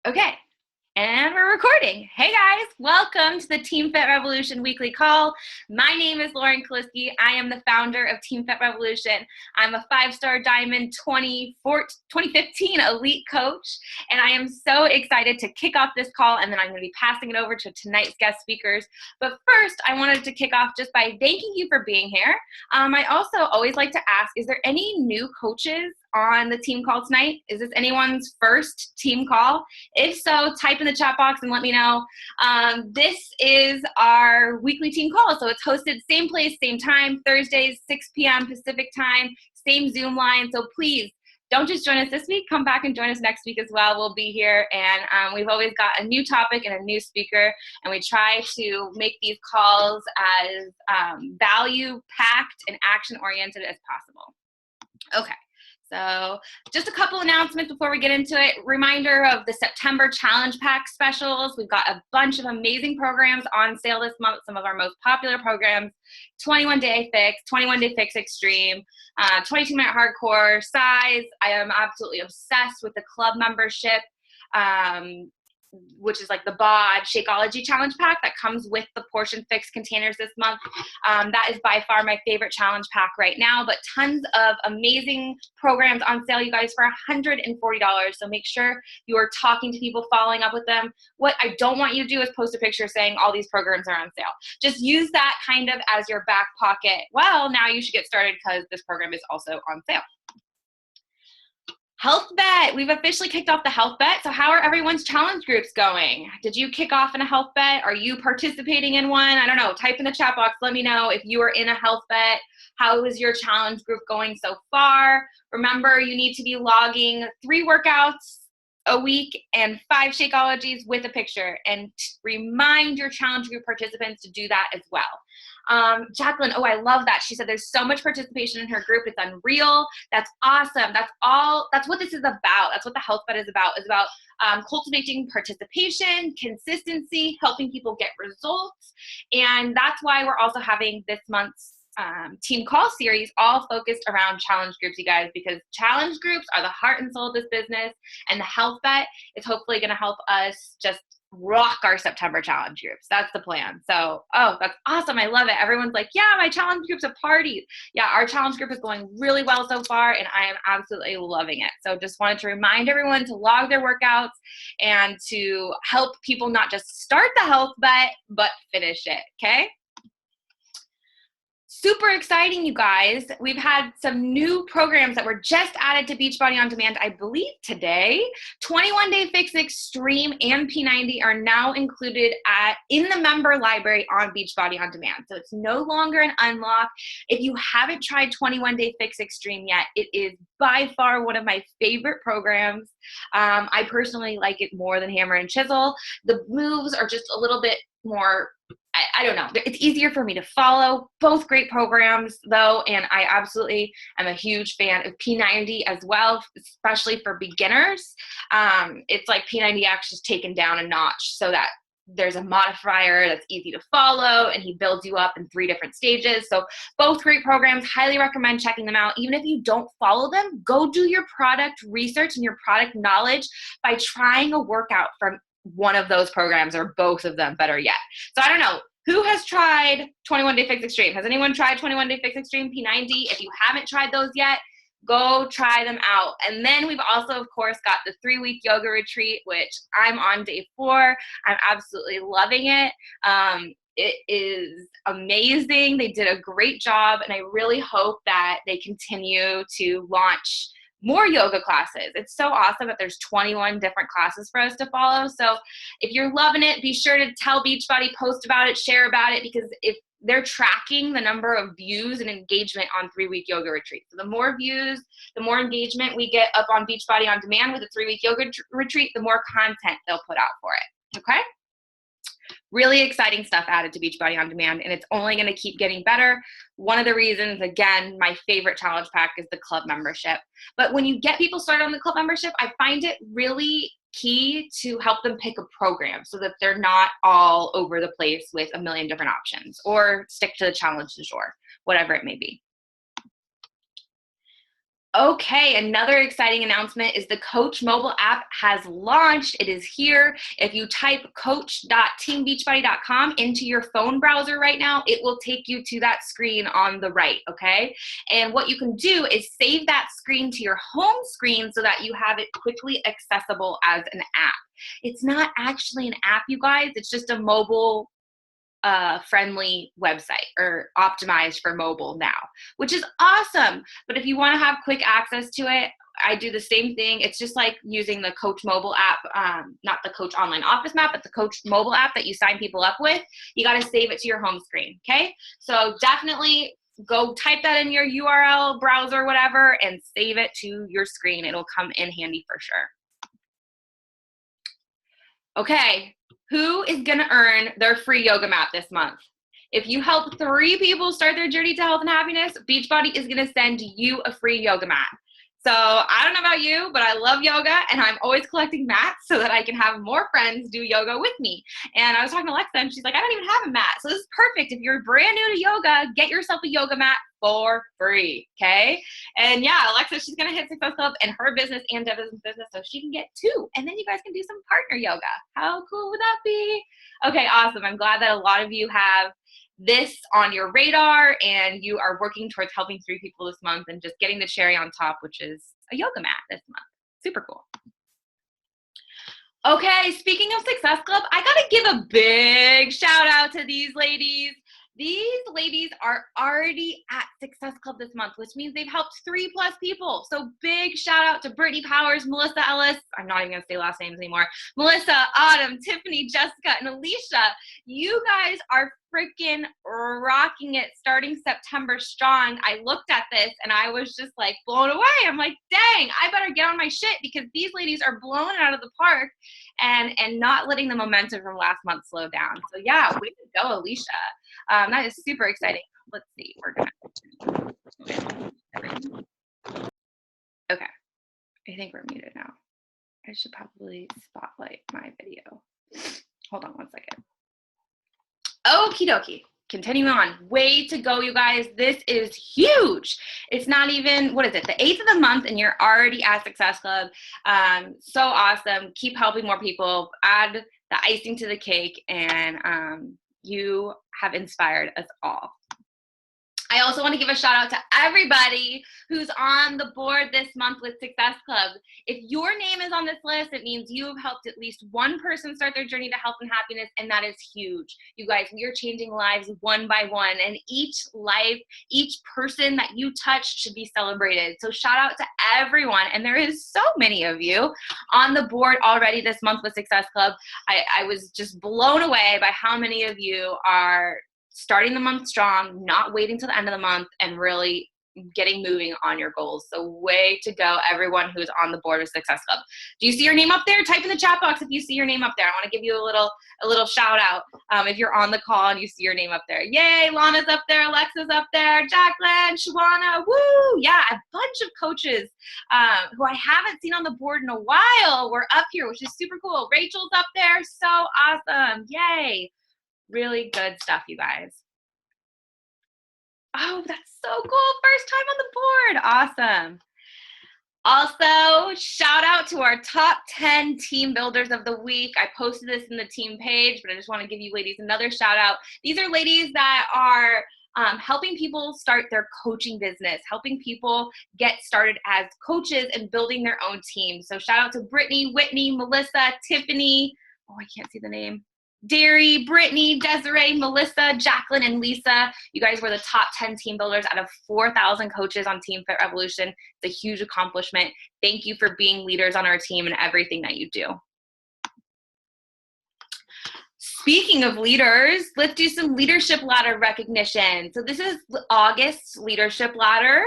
Okay, and we're recording. Hey guys, welcome to the Team Fit Revolution weekly call. My name is Lauren Kaliski. I am the founder of Team Fit Revolution. I'm a 5-star Diamond 2015 elite coach, and I am so excited to kick off this call, and then I'm going to be passing it over to tonight's guest speakers. But first, I wanted to kick off just by thanking you for being here. I also always like to ask, is there any new coaches on the team call tonight? Is this anyone's first team call? If so, type in the chat box and let me know. This is our weekly team call. So it's hosted same place, same time, Thursdays, 6 p.m. Pacific time, same Zoom line. So please don't just join us this week. Come back and join us next week as well. We'll be here. And we've always got a new topic and a new speaker. And we try to make these calls as value-packed and action-oriented as possible. Okay. So just a couple announcements before we get into it. Reminder of the September Challenge Pack specials. We've got a bunch of amazing programs on sale this month. Some of our most popular programs: 21-Day Fix, 21-Day Fix Extreme, 22-Minute Hardcore, Size. I am absolutely obsessed with the club membership, which is like the BOD Shakeology Challenge Pack that comes with the Portion Fix containers this month. That is by far my favorite challenge pack right now, but tons of amazing programs on sale, you guys, for $140. So make sure you are talking to people, following up with them. What I don't want you to do is post a picture saying all these programs are on sale. Just use that kind of as your back pocket. Well, now you should get started because this program is also on sale. Health Bet. We've officially kicked off the Health Bet. So how are everyone's challenge groups going? Did you kick off in a Health Bet? Are you participating in one? I don't know. Type in the chat box. Let me know if you are in a Health Bet. How is your challenge group going so far? Remember, you need to be logging 3 workouts a week and 5 Shakeologies with a picture. And remind your challenge group participants to do that as well. Jacqueline, oh, I love that. She said there's so much participation in her group. It's unreal. That's awesome. That's what this is about. That's what the Health Bet is about. It's about cultivating participation, consistency, helping people get results. And that's why we're also having this month's team call series all focused around challenge groups, you guys, because challenge groups are the heart and soul of this business, and the Health Bet is hopefully going to help us just rock our September challenge groups. That's the plan. So, oh, that's awesome. I love it. Everyone's like, yeah, my challenge group's a party. Yeah, our challenge group is going really well so far, and I am absolutely loving it. So just wanted to remind everyone to log their workouts and to help people not just start the Health Bet, but finish it, okay? Super exciting, you guys. We've had some new programs that were just added to Beachbody On Demand, I believe today. 21-Day Fix Extreme and P90 are now included in the member library on Beachbody On Demand. So it's no longer an unlock. If you haven't tried 21-Day Fix Extreme yet, it is by far one of my favorite programs. I personally like it more than Hammer and Chisel. The moves are just a little bit more, I don't know. It's easier for me to follow. Both great programs, though, and I absolutely am a huge fan of P90 as well, especially for beginners. It's like P90X just taken down a notch so that there's a modifier that's easy to follow, and he builds you up in 3 different stages. So both great programs. Highly recommend checking them out. Even if you don't follow them, go do your product research and your product knowledge by trying a workout from one of those programs, or both of them, better yet. So I don't know, who has tried 21-Day Fix Extreme? Has anyone tried 21-Day Fix Extreme, P90? If you haven't tried those yet, go try them out. And then we've also, of course, got the 3-week yoga retreat, which I'm on day 4. I'm absolutely loving it. It is amazing. They did a great job, and I really hope that they continue to launch more yoga classes. It's so awesome that there's 21 different classes for us to follow. So if you're loving it, be sure to tell Beachbody, post about it, share about it, because if they're tracking the number of views and engagement on 3-week yoga retreats. So the more views, the more engagement we get up on Beachbody On Demand with a 3-week yoga retreat, the more content they'll put out for it. Okay? Really exciting stuff added to Beachbody On Demand, and it's only going to keep getting better. One of the reasons, again, my favorite challenge pack is the club membership. But when you get people started on the club membership, I find it really key to help them pick a program so that they're not all over the place with a million different options, or stick to the challenge du jour, whatever it may be. Okay, another exciting announcement is the Coach mobile app has launched. It is here. If you type coach.teambeachbody.com into your phone browser right now, it will take you to that screen on the right, okay? And what you can do is save that screen to your home screen so that you have it quickly accessible as an app. It's not actually an app, you guys. It's just a mobile friendly website, or optimized for mobile now, which is awesome. But if you want to have quick access to it, I do the same thing. It's just like using the Coach mobile app, not the Coach online office map, but the Coach mobile app that you sign people up with. You got to save it to your home screen, okay? So definitely go type that in your URL browser, whatever, and save it to your screen. It'll come in handy for sure. Okay, who is gonna earn their free yoga mat this month? If you help 3 people start their journey to health and happiness, Beachbody is gonna send you a free yoga mat. So I don't know about you, but I love yoga, and I'm always collecting mats so that I can have more friends do yoga with me. And I was talking to Alexa, and she's like, I don't even have a mat. So this is perfect. If you're brand new to yoga, get yourself a yoga mat for free, okay? And yeah, Alexa, she's gonna hit Success Club in her business and Devin's business so she can get 2. And then you guys can do some partner yoga. How cool would that be? Okay, awesome. I'm glad that a lot of you have this on your radar and you are working towards helping 3 people this month and just getting the cherry on top, which is a yoga mat this month. Super cool. Okay, speaking of Success Club, I gotta give a big shout out to these ladies. These ladies are already at Success Club this month, which means they've helped 3+ people. So big shout out to Brittany Powers, Melissa Ellis, I'm not even gonna say last names anymore, Melissa, Autumn, Tiffany, Jessica, and Alicia. You guys are freaking rocking it starting September strong. I looked at this and I was just like blown away. I'm like, dang, I better get on my shit because these ladies are blowing it out of the park and not letting the momentum from last month slow down. So yeah, way to go, Alicia. That is super exciting. Let's see, we're gonna, okay, I think we're muted now. I should probably spotlight my video. Hold on one second. Okie dokie. Continuing on. Way to go, you guys. This is huge. It's not even, what is it, the 8th of the month, and you're already at Success Club. So awesome. Keep helping more people. Add the icing to the cake, and you have inspired us all. I also want to give a shout out to everybody who's on the board this month with Success Club. If your name is on this list, it means you have helped at least 1 person start their journey to health and happiness, and that is huge. You guys, we are changing lives one by one, and each life, each person that you touch should be celebrated. So shout out to everyone, and there is so many of you on the board already this month with Success Club. I was just blown away by how many of you are starting the month strong, not waiting till the end of the month, and really getting moving on your goals. So way to go, everyone who's on the board with Success Club. Do you see your name up there? Type in the chat box if you see your name up there. I want to give you a little shout out if you're on the call and you see your name up there. Yay, Lana's up there, Alexa's up there, Jacqueline, Shawana, woo! Yeah, a bunch of coaches who I haven't seen on the board in a while were up here, which is super cool. Rachel's up there, so awesome, yay. Really good stuff, you guys. Oh, that's so cool. First time on the board. Awesome. Also, shout out to our top 10 team builders of the week. I posted this in the team page, but I just want to give you ladies another shout out. These are ladies that are helping people start their coaching business, helping people get started as coaches and building their own team. So shout out to Brittany, Whitney, Melissa, Tiffany. Oh, I can't see the name. Derry, Brittany, Desiree, Melissa, Jacqueline, and Lisa. You guys were the top 10 team builders out of 4,000 coaches on Team FitRevolution. It's a huge accomplishment. Thank you for being leaders on our team and everything that you do. Speaking of leaders, let's do some leadership ladder recognition. So this is August's leadership ladder.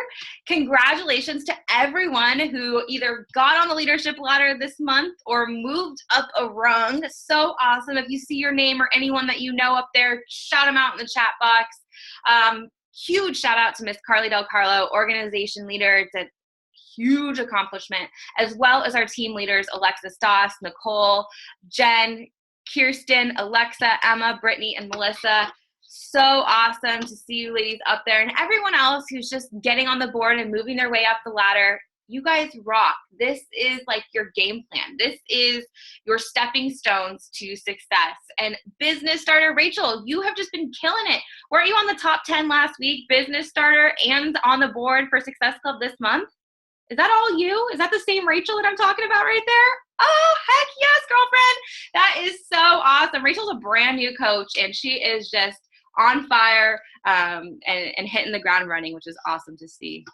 Congratulations to everyone who either got on the leadership ladder this month or moved up a rung. So awesome. If you see your name or anyone that you know up there, shout them out in the chat box. Huge shout out to Miss Carly Del Carlo, organization leader. It's a huge accomplishment, as well as our team leaders, Alexa Stoss, Nicole, Jen, Kirsten, Alexa, Emma, Brittany, and Melissa. So awesome to see you ladies up there, and everyone else who's just getting on the board and moving their way up the ladder. You guys rock. This is like your game plan. This is your stepping stones to success. And business starter Rachel, you have just been killing it. Weren't you on the top 10 last week, business starter, and on the board for Success Club this month? Is that all you? Is that the same Rachel that I'm talking about right there? Oh, heck yes, girlfriend. That is so awesome. Rachel's a brand new coach, and she is just on fire and hitting the ground running, which is awesome to see.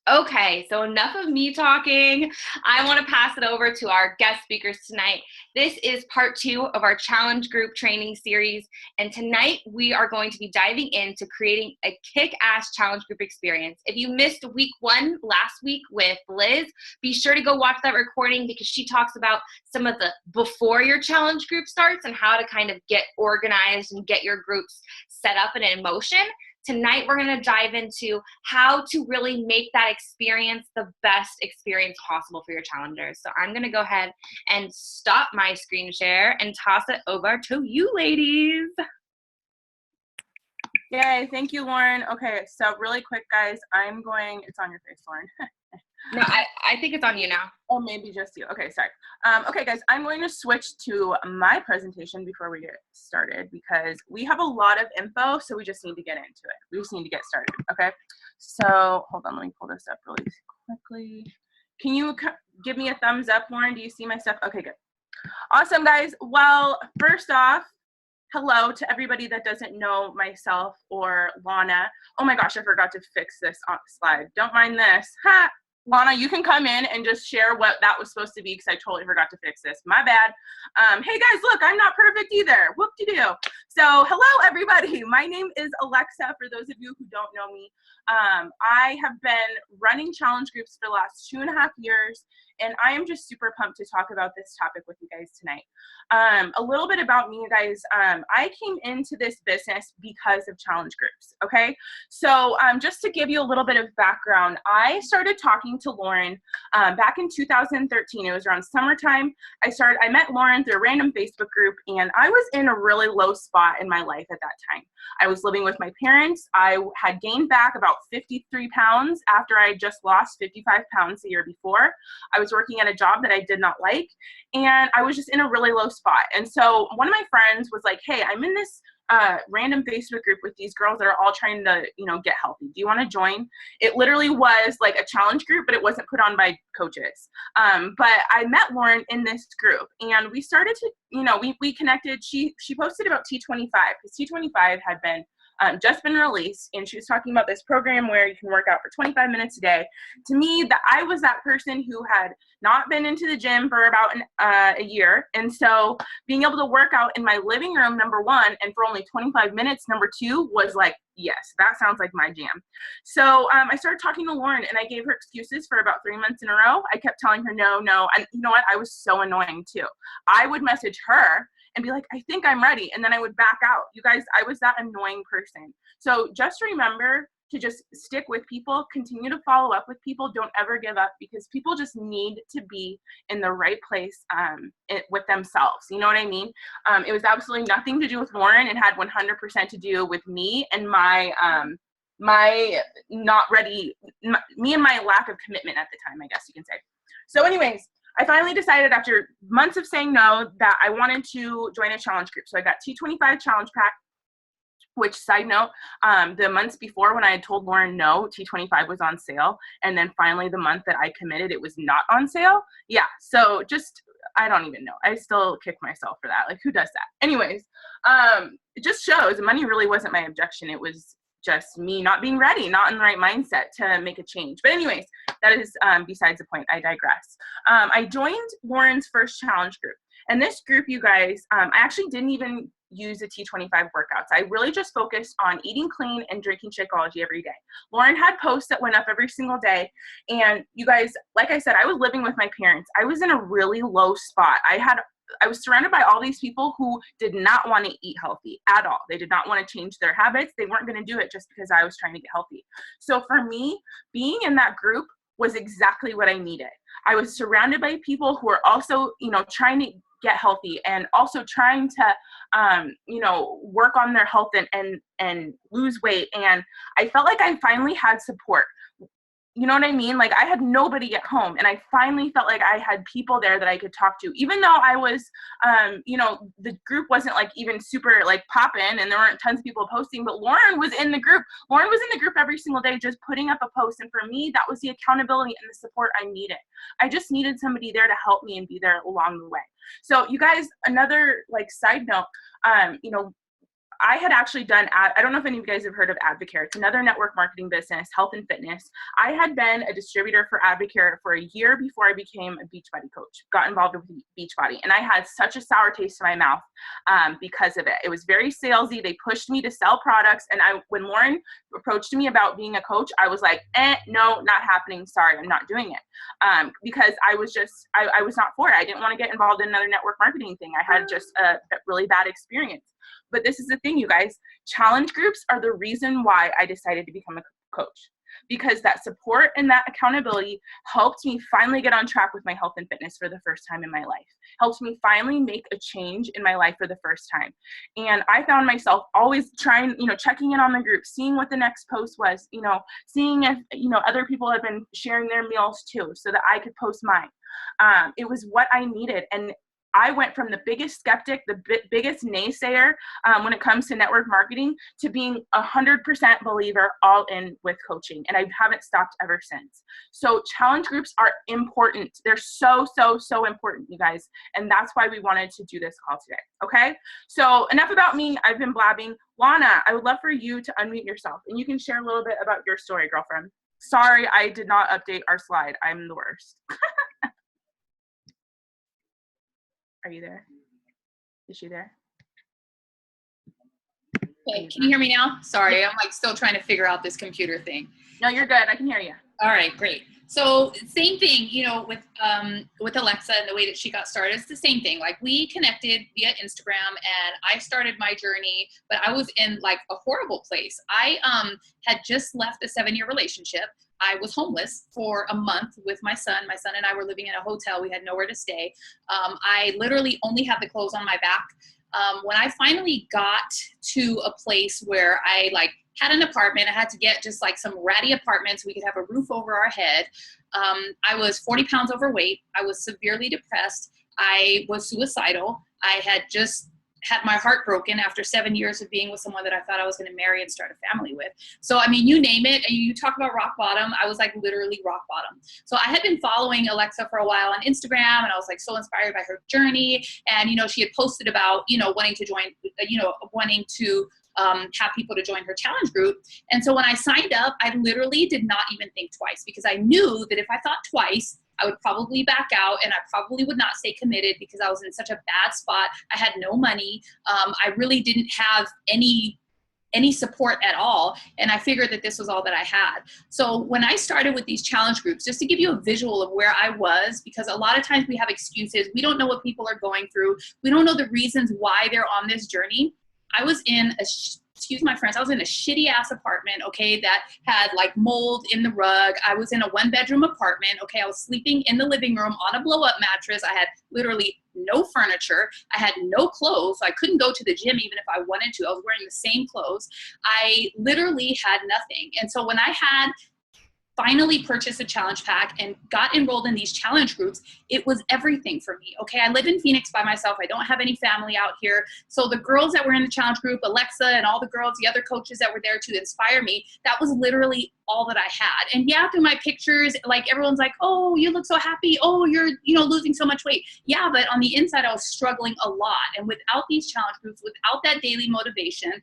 Okay, so enough of me talking. I want to pass it over to our guest speakers tonight. This is part 2 of our challenge group training series. And tonight we are going to be diving into creating a kick-ass challenge group experience. If you missed week 1 last week with Liz, be sure to go watch that recording because she talks about some of the before your challenge group starts and how to kind of get organized and get your groups set up and in motion. Tonight, we're going to dive into how to really make that experience the best experience possible for your challengers. So I'm going to go ahead and stop my screen share and toss it over to you ladies. Yay, thank you, Lauren. Okay, so really quick, guys, it's on your face, Lauren. No, I think it's on you now. Oh, maybe just you. Okay, sorry. Okay, guys, I'm going to switch to my presentation before we get started because we have a lot of info, so we just need to get into it. We just need to get started, okay? So hold on, let me pull this up really quickly. Can you give me a thumbs up, Lauren? Do you see my stuff? Okay, good. Awesome, guys. Well, first off, hello to everybody that doesn't know myself or Lana. Oh my gosh, I forgot to fix this slide. Don't mind this. Ha! Lana, you can come in and just share what that was supposed to be because I totally forgot to fix this. My bad. Hey guys, look, I'm not perfect either. Whoop-de-doo. So hello everybody. My name is Alexa, for those of you who don't know me. I have been running challenge groups for the last 2.5 years, and I am just super pumped to talk about this topic with you guys tonight. A little bit about me, guys. I came into this business because of challenge groups, okay? So just to give you a little bit of background, I started talking to Lauren back in 2013. It was around summertime. I met Lauren through a random Facebook group, and I was in a really low spot in my life at that time. I was living with my parents. I had gained back about 53 pounds after I had just lost 55 pounds the year before. I was working at a job that I did not like, and I was just in a really low spot. And so one of my friends was like, hey, I'm in this random Facebook group with these girls that are all trying to, get healthy. Do you want to join? It literally was like a challenge group, but it wasn't put on by coaches. But I met Lauren in this group, and we started to, we connected. She posted about T25 because T25 had been just been released, and she was talking about this program where you can work out for 25 minutes a day. To me, I was that person who had not been into the gym for about a year, and so being able to work out in my living room, number one, and for only 25 minutes, number two, was like, yes, that sounds like my jam. So I started talking to Lauren, and I gave her excuses for about 3 months in a row. I kept telling her no, and you know what? I was so annoying too. I would message her and be like, I think I'm ready. And then I would back out. You guys, I was that annoying person. So just remember to just stick with people, continue to follow up with people. Don't ever give up because people just need to be in the right place with themselves. You know what I mean? It was absolutely nothing to do with Lauren. It had 100% to do with me and me and my lack of commitment at the time, I guess you can say. So anyways, I finally decided after months of saying no that I wanted to join a challenge group. So I got T25 challenge pack, which, side note, the months before when I had told Lauren no, T25 was on sale. And then finally the month that I committed, it was not on sale. Yeah, so just, I don't even know. I still kick myself for that. Like, who does that? Anyways, it just shows money really wasn't my objection. It was just me not being ready, not in the right mindset to make a change. But anyways, that is besides the point. I digress. I joined Lauren's first challenge group. And this group, you guys, I actually didn't even use the T25 workouts. I really just focused on eating clean and drinking Shakeology every day. Lauren had posts that went up every single day. And you guys, like I said, I was living with my parents. I was in a really low spot. I was surrounded by all these people who did not want to eat healthy at all. They did not want to change their habits. They weren't going to do it just because I was trying to get healthy. So for me, being in that group was exactly what I needed. I was surrounded by people who were also, you know, trying to get healthy and also trying to, you know, work on their health and lose weight. And I felt like I finally had support. You know what I mean? Like I had nobody at home, and I finally felt like I had people there that I could talk to, even though I was, you know, the group wasn't like even super like popping and there weren't tons of people posting, but Lauren was in the group. Lauren was in the group every single day, just putting up a post. And for me, that was the accountability and the support I needed. I just needed somebody there to help me and be there along the way. So you guys, another like side note, you know, I had actually done, I don't know if any of you guys have heard of Advocare. It's another network marketing business, health and fitness. I had been a distributor for Advocare for a year before I became a Beachbody coach, got involved with Beachbody. And I had such a sour taste in my mouth because of it. It was very salesy. They pushed me to sell products. And when Lauren approached me about being a coach, I was like, no, not happening. Sorry, I'm not doing it. Because I was just, I was not for it. I didn't want to get involved in another network marketing thing. I had just a really bad experience. But this is the thing, you guys, challenge groups are the reason why I decided to become a coach, because that support and that accountability helped me finally get on track with my health and fitness for the first time in my life, helped me finally make a change in my life for the first time. And I found myself always trying, you know, checking in on the group, seeing what the next post was, you know, seeing if, you know, other people had been sharing their meals too, so that I could post mine. It was what I needed. And I went from the biggest skeptic, the biggest naysayer when it comes to network marketing, to being 100% believer, all in with coaching. And I haven't stopped ever since. So challenge groups are important. They're so, so, so important, you guys. And that's why we wanted to do this call today. Okay. So enough about me. I've been blabbing. Lana, I would love for you to unmute yourself and you can share a little bit about your story, girlfriend. Sorry, I did not update our slide. I'm the worst. Are you there? Is she there? Okay, can you hear me now? Sorry, I'm like still trying to figure out this computer thing. No, you're good. I can hear you. All right, great. So same thing, you know, with Alexa and the way that she got started, it's the same thing. Like we connected via Instagram and I started my journey, but I was in like a horrible place. I had just left a 7-year relationship. I was homeless for a month with my son. My son and I were living in a hotel. We had nowhere to stay. I literally only had the clothes on my back. When I finally got to a place where I like had an apartment, I had to get just like some ratty apartments. We could have a roof over our head. I was 40 pounds overweight. I was severely depressed. I was suicidal. I had just had my heart broken after 7 years of being with someone that I thought I was going to marry and start a family with. So, I mean, you name it, and you talk about rock bottom, I was like literally rock bottom. So I had been following Alexa for a while on Instagram, and I was like so inspired by her journey. And, you know, she had posted about, you know, wanting to join, you know, wanting to have people to join her challenge group. And so when I signed up, I literally did not even think twice, because I knew that if I thought twice, I would probably back out and I probably would not stay committed because I was in such a bad spot. I had no money. I really didn't have any support at all. And I figured that this was all that I had. So when I started with these challenge groups, just to give you a visual of where I was, because a lot of times we have excuses. We don't know what people are going through. We don't know the reasons why they're on this journey. I was in a, excuse my French, I was in a shitty ass apartment, okay, that had like mold in the rug. I was in a 1-bedroom apartment, okay, I was sleeping in the living room on a blow up mattress. I had literally no furniture. I had no clothes, so I couldn't go to the gym even if I wanted to. I was wearing the same clothes. I literally had nothing. And so when I had finally purchased a challenge pack and got enrolled in these challenge groups, it was everything for me. Okay, I live in Phoenix by myself. I don't have any family out here. So the girls that were in the challenge group, Alexa and all the girls, the other coaches that were there to inspire me, that was literally all that I had. And yeah, through my pictures, like everyone's like, oh, you look so happy. Oh, you're, you know, losing so much weight. Yeah, but on the inside, I was struggling a lot. And without these challenge groups, without that daily motivation,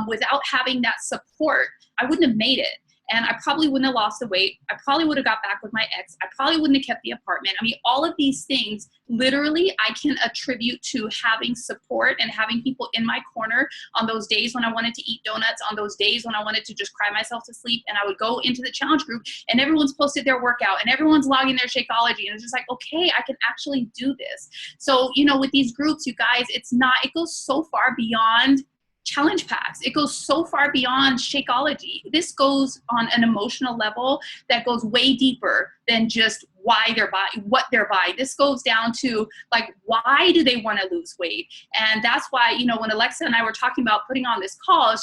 without having that support, I wouldn't have made it. And I probably wouldn't have lost the weight. I probably would have got back with my ex. I probably wouldn't have kept the apartment. I mean, all of these things, literally, I can attribute to having support and having people in my corner on those days when I wanted to eat donuts, on those days when I wanted to just cry myself to sleep. And I would go into the challenge group and everyone's posted their workout and everyone's logging their Shakeology. And it's just like, okay, I can actually do this. So, you know, with these groups, you guys, it's not, it goes so far beyond challenge packs. It goes so far beyond Shakeology. This goes on an emotional level that goes way deeper than just why they're buying, what they're buying. This goes down to like, why do they want to lose weight? And that's why, you know, when Alexa and I were talking about putting on this call,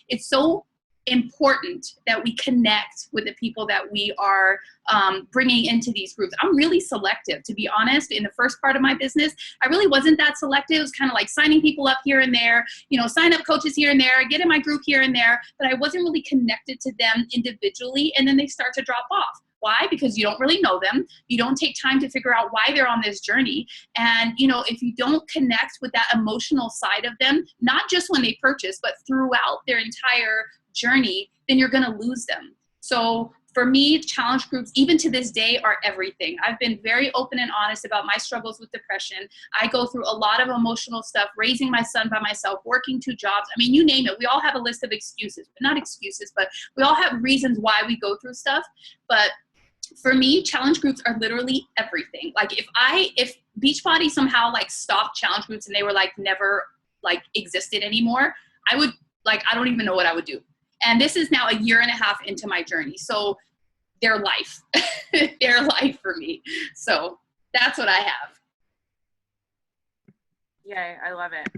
it's so important that we connect with the people that we are bringing into these groups. I'm really selective, to be honest. In the first part of my business, I really wasn't that selective. It was kind of like signing people up here and there, you know, sign up coaches here and there, get in my group here and there, but I wasn't really connected to them individually. And then they start to drop off. Why? Because you don't really know them. You don't take time to figure out why they're on this journey. And, you know, if you don't connect with that emotional side of them, not just when they purchase, but throughout their entire journey, then you're going to lose them. So for me, challenge groups, even to this day, are everything. I've been very open and honest about my struggles with depression. I go through a lot of emotional stuff, raising my son by myself, working 2 jobs. I mean, you name it. We all have a list of excuses, not excuses, but we all have reasons why we go through stuff. But for me, challenge groups are literally everything. Like if Beachbody somehow like stopped challenge groups and they were like never like existed anymore, I would like, I don't even know what I would do. And this is now 1.5 years into my journey. So their life, their life for me. So that's what I have. Yay, I love it.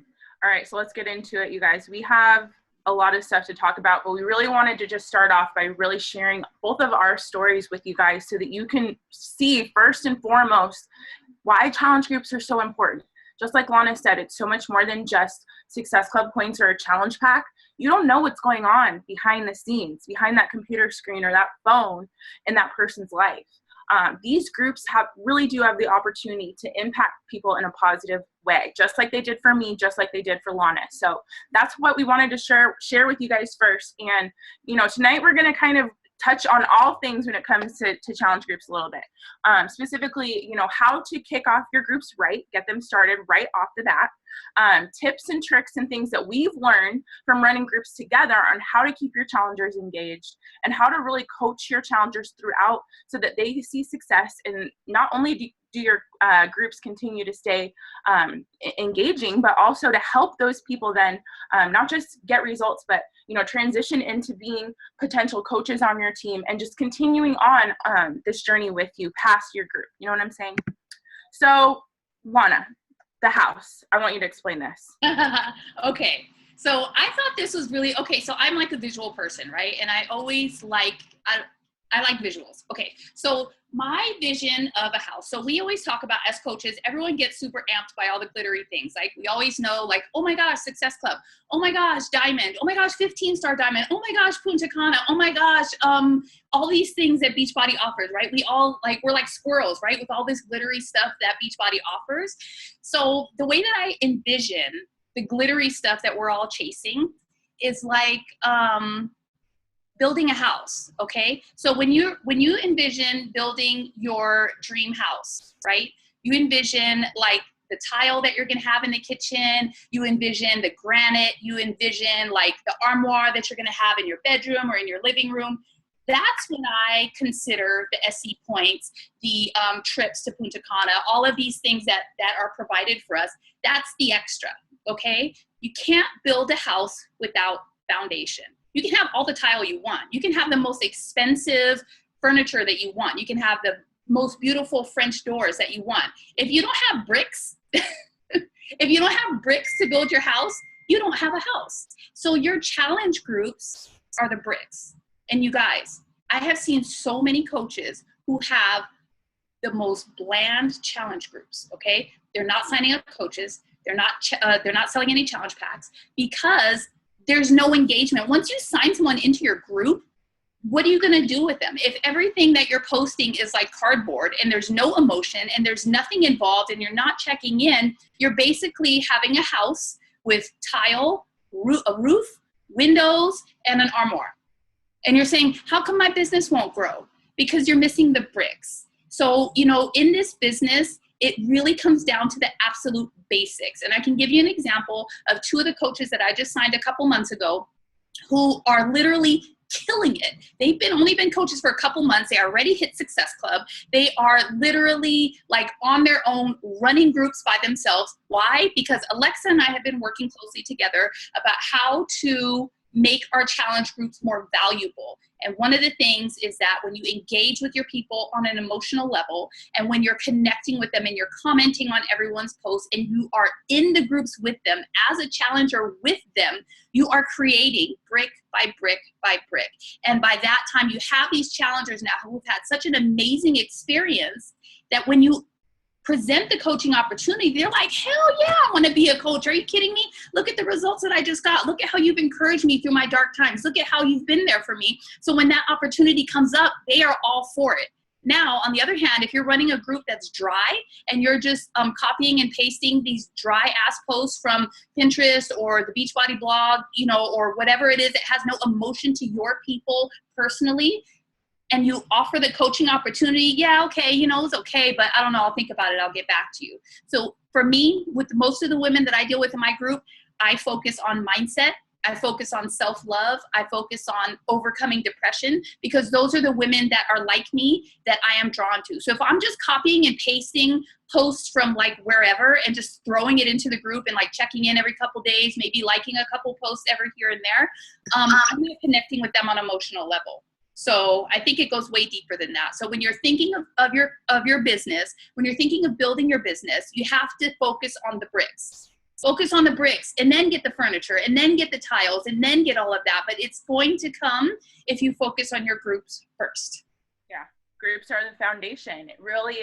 All right, so let's get into it, you guys. We have a lot of stuff to talk about, but we really wanted to just start off by really sharing both of our stories with you guys so that you can see first and foremost why challenge groups are so important. Just like Lana said, it's so much more than just Success Club points or a challenge pack. You don't know what's going on behind the scenes, behind that computer screen or that phone in that person's life. These groups really do have the opportunity to impact people in a positive way, just like they did for me, just like they did for Lana. So that's what we wanted to share with you guys first. And, you know, tonight we're going to kind of touch on all things when it comes to challenge groups a little bit. Specifically, you know, how to kick off your groups right, get them started right off the bat. Tips and tricks and things that we've learned from running groups together on how to keep your challengers engaged and how to really coach your challengers throughout so that they see success. And not only do your groups continue to stay engaging, but also to help those people then not just get results, but, you know, transition into being potential coaches on your team and just continuing on this journey with you past your group. You know what I'm saying? So, Lana, the house. I want you to explain this. Okay. So I thought this was really, okay, so I'm like a visual person, right? And I always like, I like visuals. Okay. So my vision of a house. So we always talk about, as coaches, everyone gets super amped by all the glittery things. Like we always know, like, oh my gosh, Success Club. Oh my gosh, diamond. Oh my gosh, 15-star diamond. Oh my gosh, Punta Cana. Oh my gosh, all these things that Beachbody offers, right? We're like squirrels, right? With all this glittery stuff that Beachbody offers. So the way that I envision the glittery stuff that we're all chasing is like, building a house, okay? So when you envision building your dream house, right? You envision like the tile that you're gonna have in the kitchen, you envision the granite, you envision like the armoire that you're gonna have in your bedroom or in your living room. That's when I consider the SE points, the trips to Punta Cana, all of these things that are provided for us. That's the extra, okay? You can't build a house without foundation. You can have all the tile you want. You can have the most expensive furniture that you want. You can have the most beautiful French doors that you want. If you don't have bricks, if you don't have bricks to build your house, you don't have a house. So your challenge groups are the bricks. And you guys, I have seen so many coaches who have the most bland challenge groups, okay? They're not signing up coaches. They're not selling any challenge packs because there's no engagement. Once you sign someone into your group, what are you gonna do with them? If everything that you're posting is like cardboard and there's no emotion and there's nothing involved and you're not checking in, you're basically having a house with tile, a roof, windows, and an armoire. And you're saying, how come my business won't grow? Because you're missing the bricks. So, you know, in this business, it really comes down to the absolute basics. And I can give you an example of 2 of the coaches that I just signed a couple months ago who are literally killing it. They've only been coaches for a couple months. They already hit Success Club. They are literally like on their own, running groups by themselves. Why? Because Alexa and I have been working closely together about how to make our challenge groups more valuable. And one of the things is that when you engage with your people on an emotional level, and when you're connecting with them and you're commenting on everyone's posts, and you are in the groups with them as a challenger with them, you are creating brick by brick by brick. And by that time, you have these challengers now who've had such an amazing experience that when you present the coaching opportunity, they're like, hell yeah, I want to be a coach. Are you kidding me? Look at the results that I just got. Look at how you've encouraged me through my dark times. Look at how you've been there for me. So when that opportunity comes up, they are all for it. Now, on the other hand, if you're running a group that's dry and you're just copying and pasting these dry ass posts from Pinterest or the Beachbody blog, or whatever it is that has no emotion to your people personally, and you offer the coaching opportunity, yeah, okay, it's okay, but I don't know, I'll think about it, I'll get back to you. So for me, with most of the women that I deal with in my group, I focus on mindset, I focus on self-love, I focus on overcoming depression, because those are the women that are like me that I am drawn to. So if I'm just copying and pasting posts from like wherever and just throwing it into the group and like checking in every couple days, maybe liking a couple posts every here and there, I'm not connecting with them on an emotional level. So I think it goes way deeper than that. So when you're thinking of your business, when you're thinking of building your business, you have to focus on the bricks. Focus on the bricks, and then get the furniture, and then get the tiles, and then get all of that. But it's going to come if you focus on your groups first. Yeah, groups are the foundation. It really,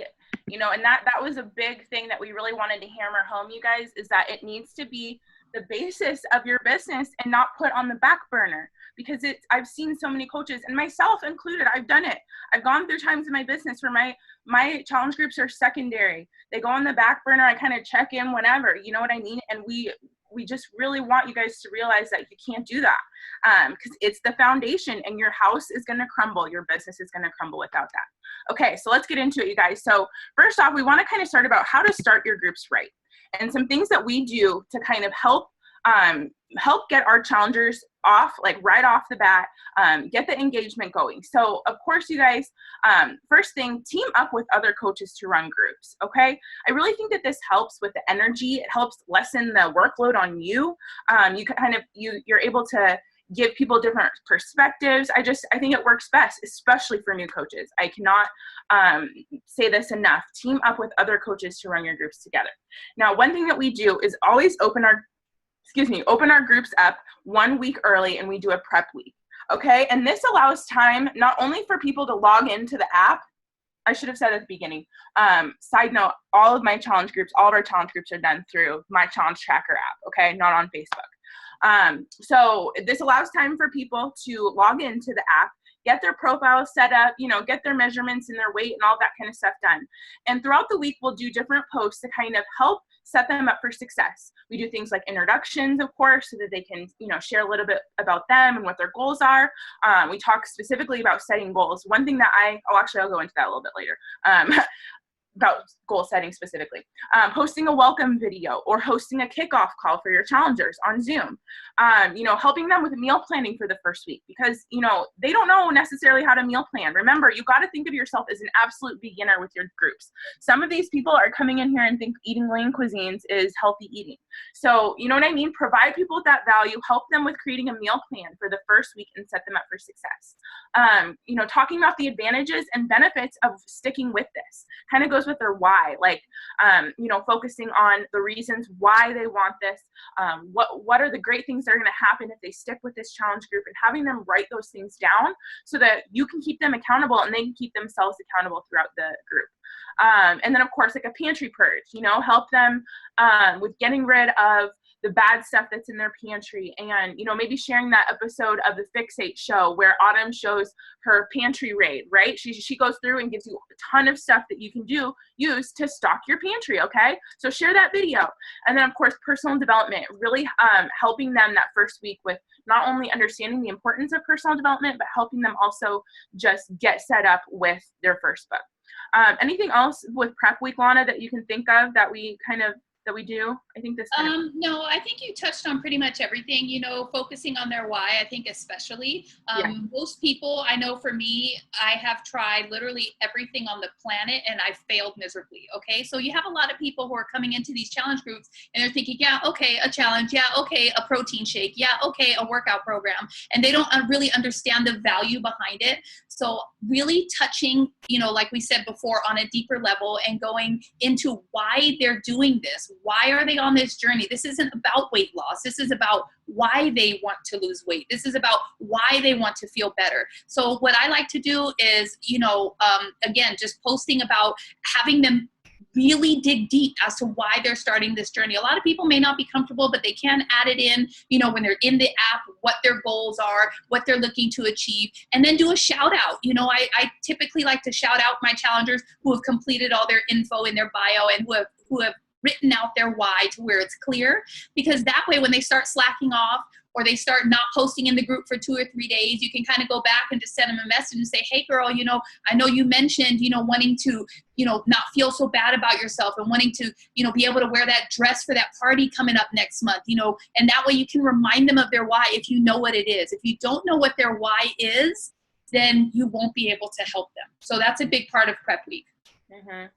and that was a big thing that we really wanted to hammer home, you guys, is that it needs to be the basis of your business and not put on the back burner. Because I've seen so many coaches, and myself included, I've done it. I've gone through times in my business where my challenge groups are secondary. They go on the back burner. I kind of check in whenever, you know what I mean? And we just really want you guys to realize that you can't do that, because it's the foundation, and your house is going to crumble. Your business is going to crumble without that. Okay, so let's get into it, you guys. So first off, we want to kind of start about how to start your groups right, and some things that we do to kind of help get our challengers off, like right off the bat, get the engagement going. So of course, you guys, first thing, team up with other coaches to run groups. Okay. I really think that this helps with the energy. It helps lessen the workload on you. You're able to give people different perspectives. I think it works best, especially for new coaches. I cannot say this enough. Team up with other coaches to run your groups together. Now, one thing that we do is always open our groups up 1 week early, and we do a prep week. Okay. And this allows time not only for people to log into the app. I should have said at the beginning, side note, all of our challenge groups are done through my challenge tracker app. Okay. Not on Facebook. So this allows time for people to log into the app, get their profile set up, get their measurements and their weight and all that kind of stuff done. And throughout the week, we'll do different posts to kind of help set them up for success. We do things like introductions, of course, so that they can, share a little bit about them and what their goals are. We talk specifically about setting goals. One thing that I'll go into that a little bit later. About goal setting specifically, posting a welcome video or hosting a kickoff call for your challengers on Zoom, helping them with meal planning for the first week, because, they don't know necessarily how to meal plan. Remember, you got to think of yourself as an absolute beginner with your groups. Some of these people are coming in here and think eating lean cuisines is healthy eating. So, you know what I mean? Provide people with that value, help them with creating a meal plan for the first week and set them up for success. Talking about the advantages and benefits of sticking with this kind of goes with their why, like, focusing on the reasons why they want this, what are the great things that are going to happen if they stick with this challenge group, and having them write those things down so that you can keep them accountable and they can keep themselves accountable throughout the group. And then of course, like a pantry purge, help them with getting rid of the bad stuff that's in their pantry, and maybe sharing that episode of the Fixate show where Autumn shows her pantry raid, right? She goes through and gives you a ton of stuff that you can use to stock your pantry. Okay, so share that video. And then of course, personal development, really helping them that first week with not only understanding the importance of personal development, but helping them also just get set up with their first book. Anything else with prep week, Lana, that you can think of that we kind of that we do? I think this kind of... No, I think you touched on pretty much everything, you know, focusing on their why, I think especially. Most people, I know for me, I have tried literally everything on the planet and I've failed miserably, okay? So you have a lot of people who are coming into these challenge groups and they're thinking, yeah, okay, a challenge, yeah, okay, a protein shake, yeah, okay, a workout program. And they don't really understand the value behind it. So really touching, you know, like we said before, on a deeper level and going into why they're doing this. Why are they on this journey? This isn't about weight loss. This is about why they want to lose weight. This is about why they want to feel better. So what I like to do is, you know, again, just posting about having them really dig deep as to why they're starting this journey. A lot of people may not be comfortable, but they can add it in, you know, when they're in the app, what their goals are, what they're looking to achieve, and then do a shout out. You know, I typically like to shout out my challengers who have completed all their info in their bio and who have written out their why to where it's clear, because that way when they start slacking off or they start not posting in the group for 2 or 3 days, you can kind of go back and just send them a message and say, hey girl, you know, I know you mentioned, you know, wanting to, you know, not feel so bad about yourself and wanting to, you know, be able to wear that dress for that party coming up next month, you know, and that way you can remind them of their why if you know what it is. If you don't know what their why is, then you won't be able to help them. So that's a big part of prep week. Mm-hmm.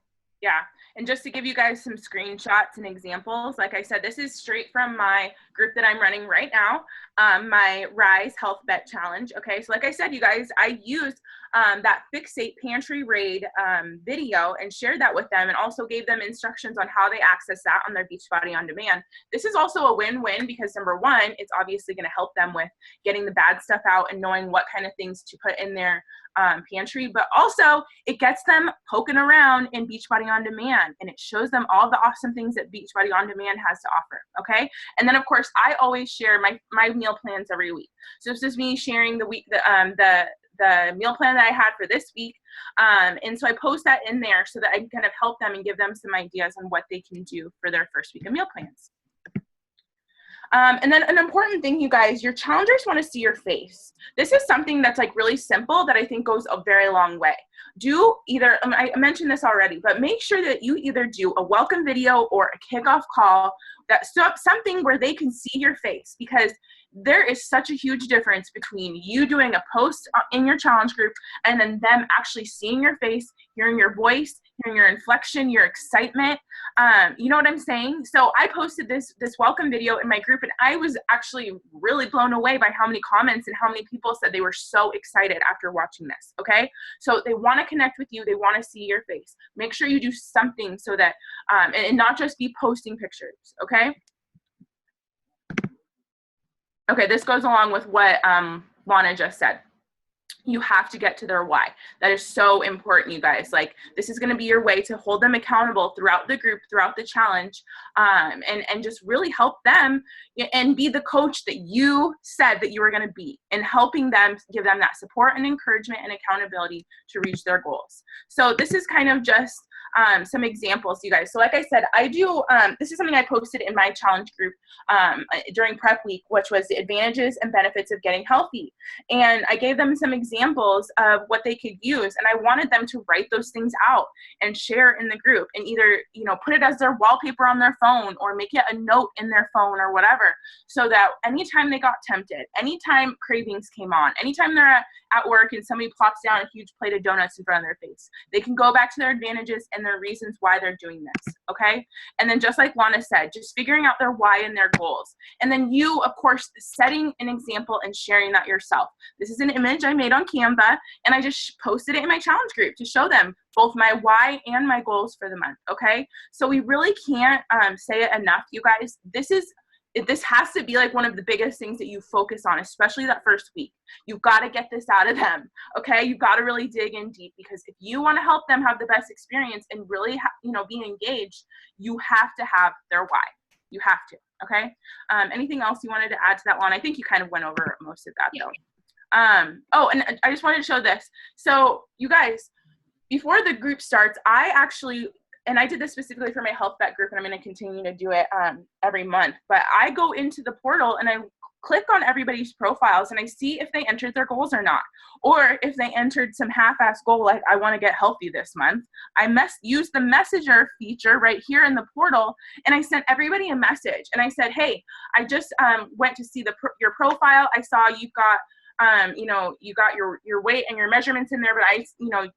Yeah. And just to give you guys some screenshots and examples, like I said, this is straight from my group that I'm running right now, my Rise Health Bet Challenge. Okay, so like I said, you guys, I used that Fixate Pantry Raid video and shared that with them and also gave them instructions on how they access that on their Beachbody On Demand. This is also a win-win because number one, it's obviously going to help them with getting the bad stuff out and knowing what kind of things to put in their pantry, but also it gets them poking around in Beachbody On Demand and it shows them all the awesome things that Beachbody On Demand has to offer. Okay, and then of course I always share my meal plans every week. So this is me sharing the meal plan that I had for this week, and so I post that in there so that I can kind of help them and give them some ideas on what they can do for their first week of meal plans. And then an important thing, you guys, your challengers want to see your face. This is something that's like really simple that I think goes a very long way. Do either, I mentioned this already, but make sure that you either do a welcome video or a kickoff call, that's something where they can see your face, because there is such a huge difference between you doing a post in your challenge group and then them actually seeing your face, hearing your voice, hearing your inflection, your excitement. You know what I'm saying? So I posted this welcome video in my group and I was actually really blown away by how many comments and how many people said they were so excited after watching this. Okay. So they want to connect with you. They want to see your face. Make sure you do something so that, and not just be posting pictures. Okay. Okay, this goes along with what Lana just said. You have to get to their why. That is so important, you guys. Like, this is going to be your way to hold them accountable throughout the group, throughout the challenge, and just really help them and be the coach that you said that you were going to be, and helping them, give them that support and encouragement and accountability to reach their goals. So this is kind of just some examples, you guys. So like I said, I do, this is something I posted in my challenge group during prep week, which was the advantages and benefits of getting healthy. And I gave them some examples of what they could use. And I wanted them to write those things out and share in the group, and either, you know, put it as their wallpaper on their phone or make it a note in their phone or whatever, so that anytime they got tempted, anytime cravings came on, anytime they're at work and somebody plops down a huge plate of donuts in front of their face, they can go back to their advantages and their reasons why they're doing this. Okay. And then just like Lana said, just figuring out their why and their goals. And then you, of course, setting an example and sharing that yourself. This is an image I made on Canva, and I just posted it in my challenge group to show them both my why and my goals for the month. Okay. So we really can't say it enough, you guys. This has to be like one of the biggest things that you focus on, especially that first week. You've got to get this out of them. Okay. You've got to really dig in deep, because if you want to help them have the best experience and really, be engaged, you have to have their why. You have to. Okay. Anything else you wanted to add to that one? I think you kind of went over most of that though. Oh, and I just wanted to show this. So you guys, before the group starts, and I did this specifically for my health bet group, and I'm going to continue to do it every month, but I go into the portal and I click on everybody's profiles and I see if they entered their goals or not. Or if they entered some half-ass goal, like I want to get healthy this month, I used the messenger feature right here in the portal, and I sent everybody a message. And I said, hey, I just went to see your profile. I saw you've got you got your weight and your measurements in there, but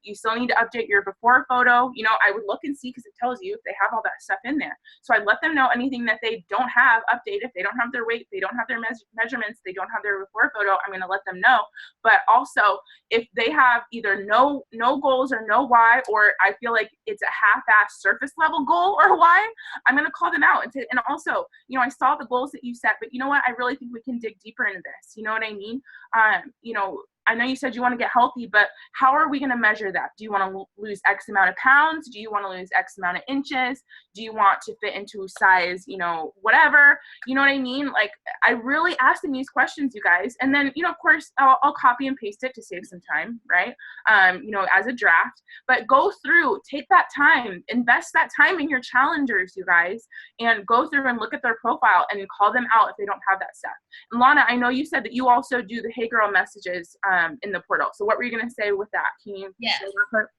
you still need to update your before photo. I would look and see, because it tells you if they have all that stuff in there. So I'd let them know anything that they don't have updated. If they don't have their weight, they don't have their measurements, they don't have their before photo, I'm going to let them know. But also, if they have either no goals or no why, or I feel like it's a half-ass surface level goal or why, I'm going to call them out and say, and also, I saw the goals that you set, but you know what? I really think we can dig deeper into this. You know what I mean? I know you said you want to get healthy, but how are we going to measure that? Do you want to lose X amount of pounds? Do you want to lose X amount of inches? Do you want to fit into size, whatever? You know what I mean? Like, I really ask them these questions, you guys. And then, of course, I'll copy and paste it to save some time, right? As a draft. But go through, take that time, invest that time in your challengers, you guys, and go through and look at their profile and call them out if they don't have that stuff. And Lana, I know you said that you also do the Hey Girl messages in the portal. So what were you going to say with that? Can you Yes. say that part?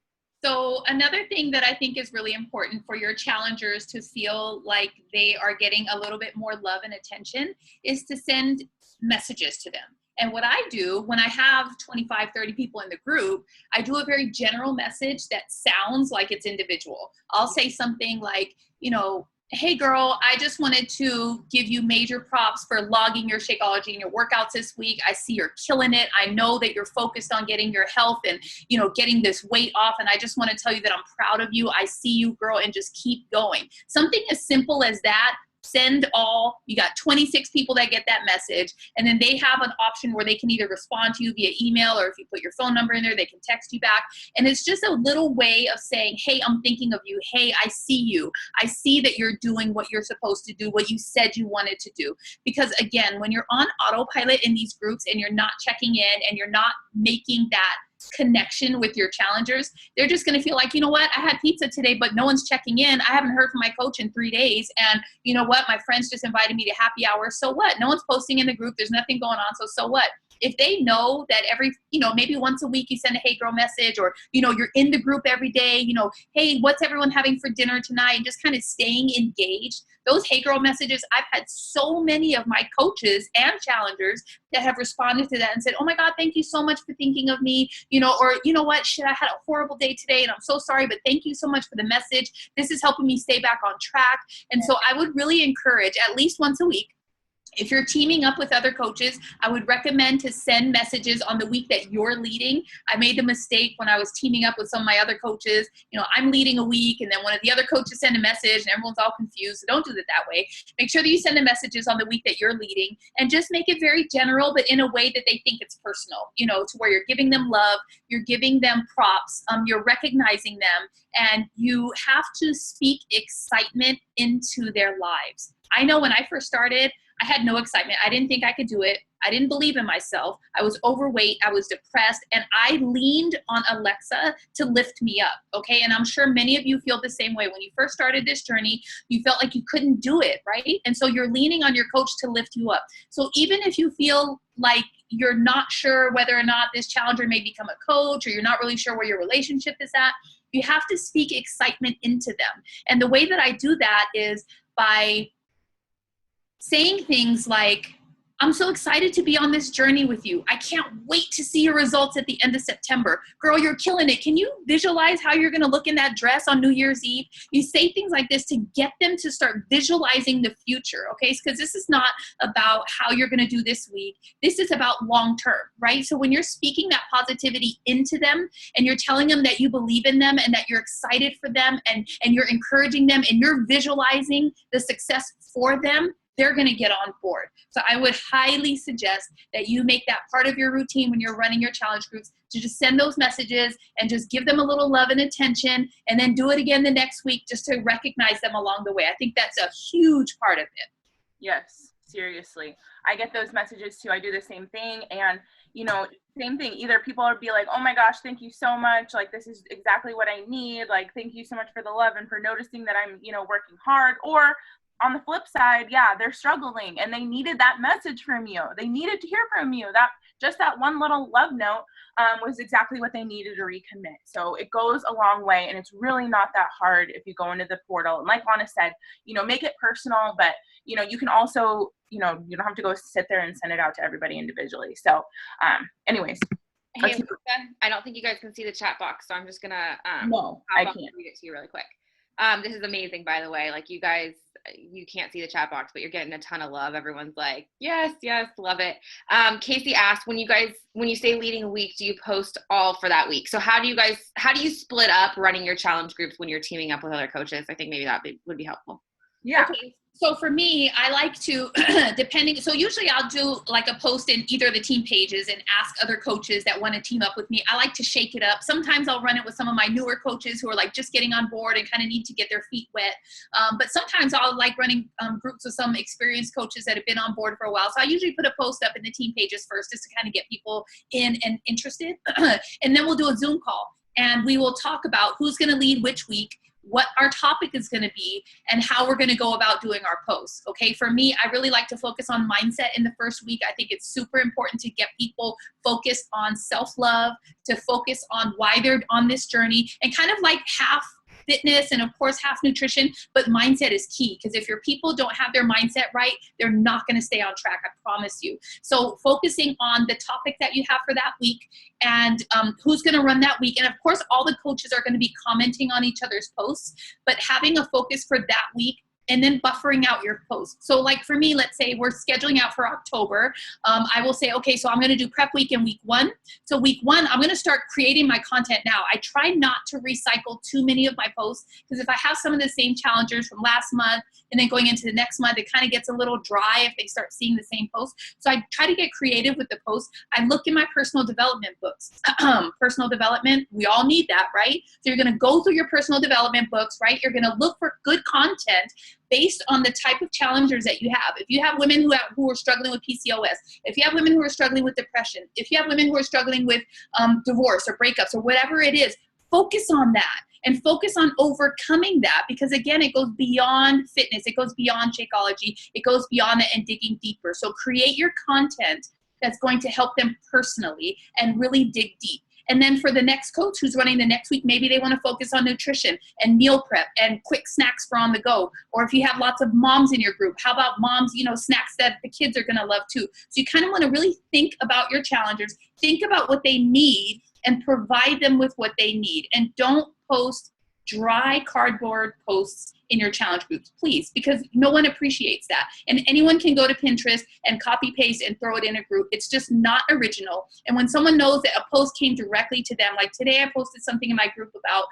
So another thing that I think is really important for your challengers to feel like they are getting a little bit more love and attention is to send messages to them. And what I do when I have 25, 30 people in the group, I do a very general message that sounds like it's individual. I'll say something like, hey girl, I just wanted to give you major props for logging your Shakeology and your workouts this week. I see you're killing it. I know that you're focused on getting your health and, getting this weight off. And I just want to tell you that I'm proud of you. I see you, girl, and just keep going. Something as simple as that. Send all. You got 26 people that get that message, and then they have an option where they can either respond to you via email, or if you put your phone number in there, they can text you back. And it's just a little way of saying, hey, I'm thinking of you. Hey, I see you. I see that you're doing what you're supposed to do, what you said you wanted to do. Because again, when you're on autopilot in these groups and you're not checking in and you're not making that connection with your challengers, they're just going to feel like, you know what, I had pizza today, but no one's checking in. I haven't heard from my coach in 3 days. And you know what, my friends just invited me to happy hour. So what? No one's posting in the group. There's nothing going on. So what? If they know that every, maybe once a week you send a hey girl message, or, you're in the group every day, hey, what's everyone having for dinner tonight? And just kind of staying engaged. Those hey girl messages, I've had so many of my coaches and challengers that have responded to that and said, oh my God, thank you so much for thinking of me, or you know what, shit, I had a horrible day today and I'm so sorry, but thank you so much for the message. This is helping me stay back on track. And so I would really encourage at least once a week, if you're teaming up with other coaches, I would recommend to send messages on the week that you're leading. I made the mistake when I was teaming up with some of my other coaches. I'm leading a week, and then one of the other coaches send a message, and everyone's all confused. So don't do it that way. Make sure that you send the messages on the week that you're leading, and just make it very general, but in a way that they think it's personal, to where you're giving them love, you're giving them props, you're recognizing them, and you have to speak excitement into their lives. I know when I first started, I had no excitement. I didn't think I could do it. I didn't believe in myself. I was overweight. I was depressed. And I leaned on Alexa to lift me up. Okay. And I'm sure many of you feel the same way. When you first started this journey, you felt like you couldn't do it. Right. And so you're leaning on your coach to lift you up. So even if you feel like you're not sure whether or not this challenger may become a coach, or you're not really sure where your relationship is at, you have to speak excitement into them. And the way that I do that is by saying things like, I'm so excited to be on this journey with you. I can't wait to see your results at the end of September. Girl, you're killing it. Can you visualize how you're going to look in that dress on New Year's Eve? You say things like this to get them to start visualizing the future, okay? Because this is not about how you're going to do this week. This is about long term, right? So when you're speaking that positivity into them, and you're telling them that you believe in them and that you're excited for them, and you're encouraging them, and you're visualizing the success for them, they're going to get on board. So I would highly suggest that you make that part of your routine when you're running your challenge groups, to just send those messages and just give them a little love and attention, and then do it again the next week just to recognize them along the way. I think that's a huge part of it. Yes, seriously. I get those messages too. I do the same thing. And, same thing. Either people will be like, oh my gosh, thank you so much. Like, this is exactly what I need. Like, thank you so much for the love and for noticing that I'm, working hard. Or on the flip side, yeah, they're struggling and they needed that message from you. They needed to hear from you. That one little love note was exactly what they needed to recommit. So it goes a long way, and it's really not that hard if you go into the portal. And like Lana said, make it personal, but you can also, you don't have to go sit there and send it out to everybody individually. So anyways. Hey, Lisa, I don't think you guys can see the chat box, so I'm just gonna no, I can't read it to you really quick. This is amazing, by the way. Like, you guys, you can't see the chat box, but you're getting a ton of love. Everyone's like, yes, love it. Casey asked, when you say leading a week, do you post all for that week? So how do you split up running your challenge groups when you're teaming up with other coaches? I think maybe that would be helpful. Yeah. Okay. So for me, I like to, so usually I'll do like a post in either of the team pages and ask other coaches that want to team up with me. I like to shake it up. Sometimes I'll run it with some of my newer coaches who are like just getting on board and kind of need to get their feet wet. But sometimes I'll like running groups with some experienced coaches that have been on board for a while. So I usually put a post up in the team pages first just to kind of get people in and interested. And then we'll do a Zoom call and we will talk about who's going to lead which week, what our topic is going to be, and how we're going to go about doing our posts. Okay. For me, I really like to focus on mindset in the first week. I think it's super important to get people focused on self-love, to focus on why they're on this journey, and kind of like half fitness and of course half nutrition, but mindset is key, because if your people don't have their mindset right, they're not going to stay on track, I promise you. So focusing on the topic that you have for that week and who's going to run that week. And of course, all the coaches are going to be commenting on each other's posts, but having a focus for that week and then buffering out your posts. So like for me, let's say we're scheduling out for October. I will say, okay, so I'm going to do prep week in week 1. So week 1, I'm going to start creating my content now. I try not to recycle too many of my posts, because if I have some of the same challengers from last month and then going into the next month, it kind of gets a little dry if they start seeing the same post. So I try to get creative with the posts. I look in my personal development books. Personal development, we all need that, right? So you're going to go through your personal development books, right? You're going to look for good content based on the type of challengers that you have. If you have women who are struggling with PCOS, if you have women who are struggling with depression, if you have women who are struggling with divorce or breakups or whatever it is, focus on that and focus on overcoming that, because again, it goes beyond fitness. It goes beyond Shakeology. It goes beyond it and digging deeper. So create your content that's going to help them personally and really dig deep. And then for the next coach who's running the next week, maybe they want to focus on nutrition and meal prep and quick snacks for on the go. Or if you have lots of moms in your group, how about moms, snacks that the kids are going to love too. So you kind of want to really think about your challengers, think about what they need and provide them with what they need. And don't post dry cardboard posts in your challenge groups, please, because no one appreciates that. And anyone can go to Pinterest and copy paste and throw it in a group. It's just not original. And when someone knows that a post came directly to them, like today I posted something in my group about,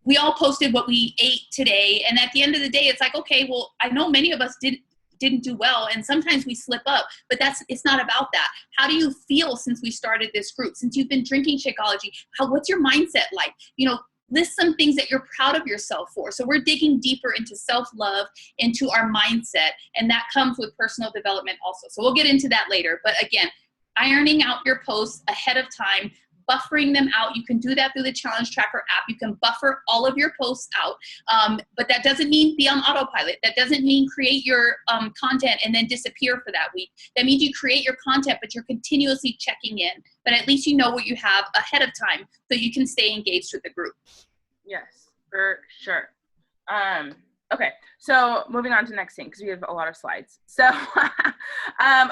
we all posted what we ate today. And at the end of the day, it's like, okay, well, I know many of us didn't do well, and sometimes we slip up, but it's not about that. How do you feel since we started this group, since you've been drinking Shakeology? What's your mindset like? List some things that you're proud of yourself for. So we're digging deeper into self-love, into our mindset, and that comes with personal development also. So we'll get into that later. But again, ironing out your posts ahead of time, buffering them out. You can do that through the Challenge Tracker app. You can buffer all of your posts out, but that doesn't mean be on autopilot. That doesn't mean create your content and then disappear for that week. That means you create your content, but you're continuously checking in. But at least you know what you have ahead of time so you can stay engaged with the group. Yes, for sure. Okay, so moving on to the next thing, because we have a lot of slides. So,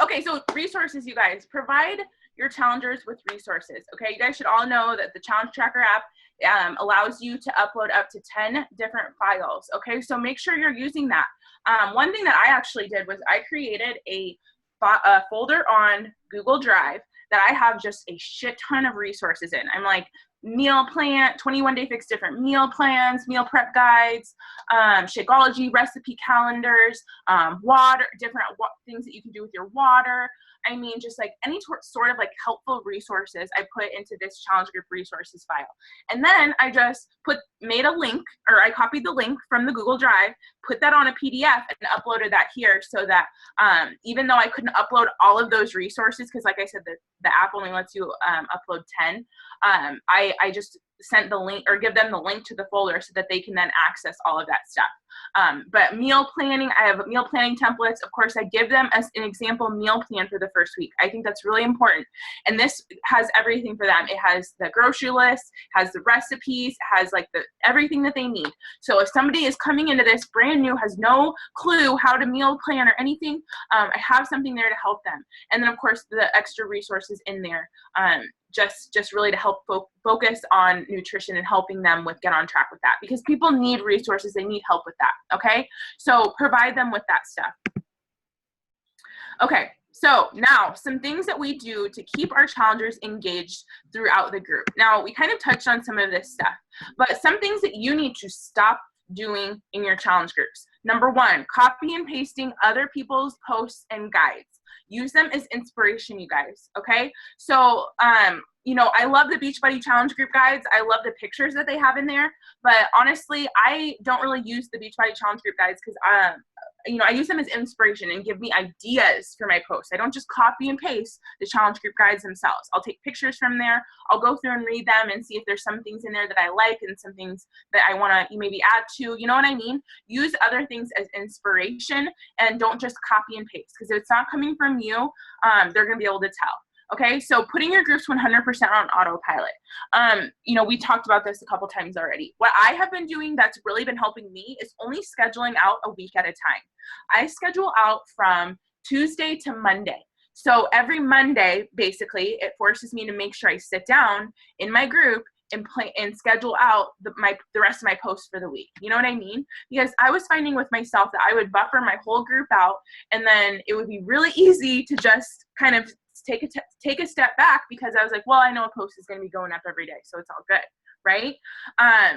okay, so resources, you guys. Provide your challengers with resources. Okay, you guys should all know that the Challenge Tracker app allows you to upload up to 10 different files. Okay, so make sure you're using that. One thing that I actually did was I created a folder on Google Drive that I have just a shit ton of resources in. I'm like, meal plan, 21-day fix different meal plans, meal prep guides, Shakeology recipe calendars, water, different things that you can do with your water. I mean, just like any sort of like helpful resources I put into this challenge group resources file. And then I just made a link, or I copied the link from the Google Drive, put that on a PDF and uploaded that here, so that even though I couldn't upload all of those resources, because like I said, the app only lets you upload 10, I just sent the link or give them the link to the folder so that they can then access all of that stuff. But meal planning, I have meal planning templates. Of course, I give them as an example meal plan for the first week. I think that's really important. And this has everything for them. It has the grocery list, has the recipes, has like everything that they need. So if somebody is coming into this brand new, has no clue how to meal plan or anything, I have something there to help them. And then of course the extra resources in there, just really to help focus on nutrition and helping them get on track with that, because people need resources, they need help with that. Okay, so provide them with that stuff. Okay, so now some things that we do to keep our challengers engaged throughout the group. Now we kind of touched on some of this stuff, but some things that you need to stop doing in your challenge groups. Number one, copy and pasting other people's posts and guides. Use them as inspiration, you guys, okay? So, you know, I love the Beachbody Challenge group guides. I love the pictures that they have in there, but honestly, I don't really use the Beachbody Challenge group guides because, you know, I use them as inspiration and give me ideas for my posts. I don't just copy and paste the challenge group guides themselves. I'll take pictures from there. I'll go through and read them and see if there's some things in there that I like and some things that I want to maybe add to, you know what I mean? Use other things as inspiration and don't just copy and paste, because if it's not coming from you, they're going to be able to tell. Okay, so putting your groups 100% on autopilot. You know, we talked about this a couple times already. What I have been doing that's really been helping me is only scheduling out a week at a time. I schedule out from Tuesday to Monday. So every Monday, basically, it forces me to make sure I sit down in my group and schedule out the rest of my posts for the week. You know what I mean? Because I was finding with myself that I would buffer my whole group out, and then it would be really easy to just kind of take a step back, because I was like, well, I know a post is going to be going up every day, so it's all good, right?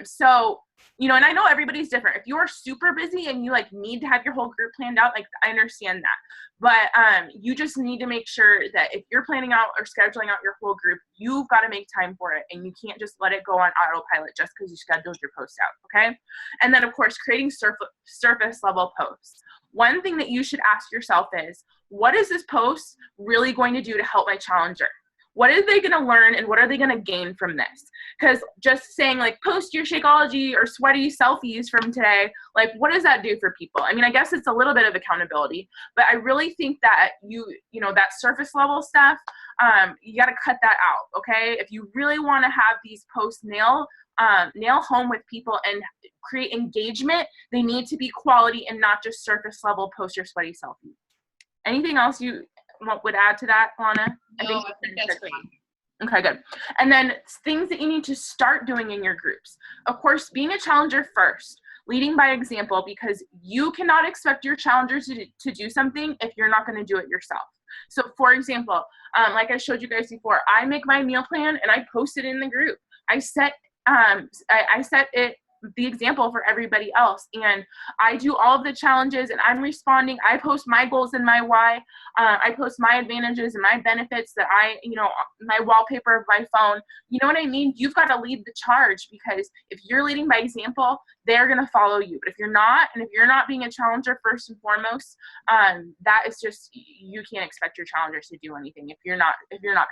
So, you know, and I know everybody's different. If you are super busy and you like need to have your whole group planned out, like I understand that, but you just need to make sure that if you're planning out or scheduling out your whole group, you've got to make time for it, and you can't just let it go on autopilot just because you scheduled your post out, okay? And then of course, creating surface level posts. One thing that you should ask yourself is, what is this post really going to do to help my challenger? What are they going to learn, and what are they going to gain from this? Because just saying like post your Shakeology or sweaty selfies from today, like what does that do for people? I mean, I guess it's a little bit of accountability, but I really think that you know, that surface level stuff, you got to cut that out. Okay. If you really want to have these posts nail home with people and create engagement, they need to be quality and not just surface level post your sweaty selfie. Anything else you would add to that, Lana? I think that's great. Okay, good. And then things that you need to start doing in your groups. Of course, being a challenger first, leading by example, because you cannot expect your challengers to do something if you're not going to do it yourself. So for example, like I showed you guys before, I make my meal plan and I post it in the group. I set it the example for everybody else, and I do all of the challenges, and I'm responding. I post my goals and my why. I post my advantages and my benefits that my wallpaper of my phone. You know what I mean? You've got to lead the charge, because if you're leading by example, they're going to follow you. But if you're not, and if you're not being a challenger first and foremost, that is just, you can't expect your challengers to do anything if you're not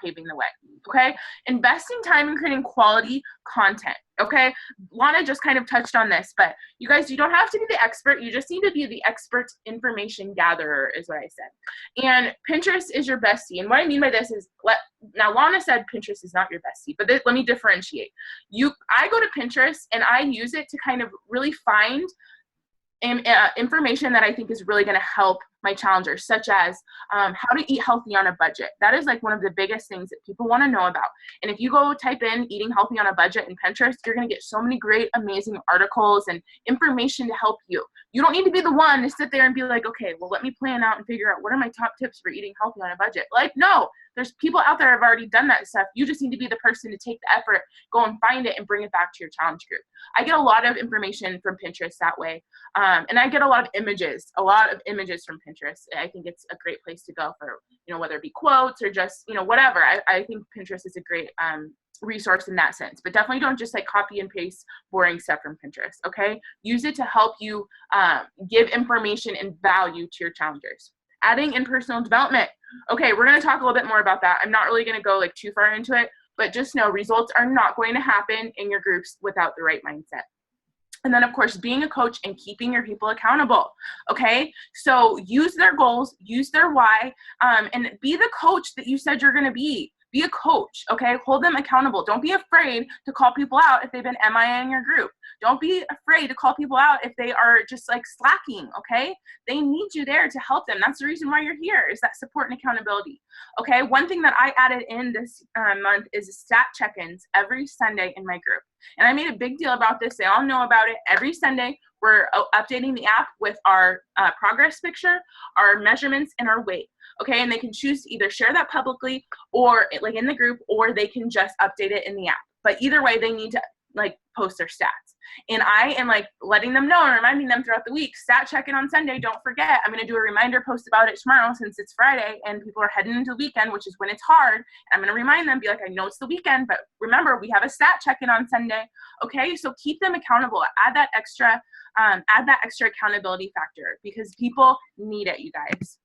paving the way. Okay? Investing time in creating quality content. Okay, Lana just kind of touched on this, but you guys, you don't have to be the expert. You just need to be the expert information gatherer, is what I said. And Pinterest is your bestie. And what I mean by this is, now Lana said Pinterest is not your bestie, but let me differentiate. I go to Pinterest and I use it to kind of really find information that I think is really going to help my challengers, such as how to eat healthy on a budget. That is like one of the biggest things that people want to know about. And if you go type in eating healthy on a budget in Pinterest, you're going to get so many great, amazing articles and information to help you. You don't need to be the one to sit there and be like, okay, well, let me plan out and figure out what are my top tips for eating healthy on a budget. Like, no, there's people out there who have already done that stuff. You just need to be the person to take the effort, go and find it and bring it back to your challenge group. I get a lot of information from Pinterest that way. And I get a lot of images from Pinterest. I think it's a great place to go for, whether it be quotes or just, whatever. I think Pinterest is a great resource in that sense, but definitely don't just like copy and paste boring stuff from Pinterest. Okay. Use it to help you give information and value to your challengers. Adding in personal development. Okay. We're going to talk a little bit more about that. I'm not really going to go like too far into it, but just know results are not going to happen in your groups without the right mindset. And then, of course, being a coach and keeping your people accountable, okay? So use their goals, use their why, and be the coach that you said you're going to be. Be a coach, okay? Hold them accountable. Don't be afraid to call people out if they've been MIA in your group. Don't be afraid to call people out if they are just like slacking, okay? They need you there to help them. That's the reason why you're here, is that support and accountability, okay? One thing that I added in this month is stat check-ins every Sunday in my group. And I made a big deal about this. They all know about it. Every Sunday, we're updating the app with our progress picture, our measurements, and our weight. Okay, and they can choose to either share that publicly or like in the group, or they can just update it in the app. But either way, they need to like post their stats. And I am like letting them know and reminding them throughout the week, stat check-in on Sunday, don't forget. I'm going to do a reminder post about it tomorrow since it's Friday and people are heading into the weekend, which is when it's hard. I'm going to remind them, be like, I know it's the weekend, but remember, we have a stat check-in on Sunday. Okay, so keep them accountable. Add that extra accountability factor because people need it, you guys.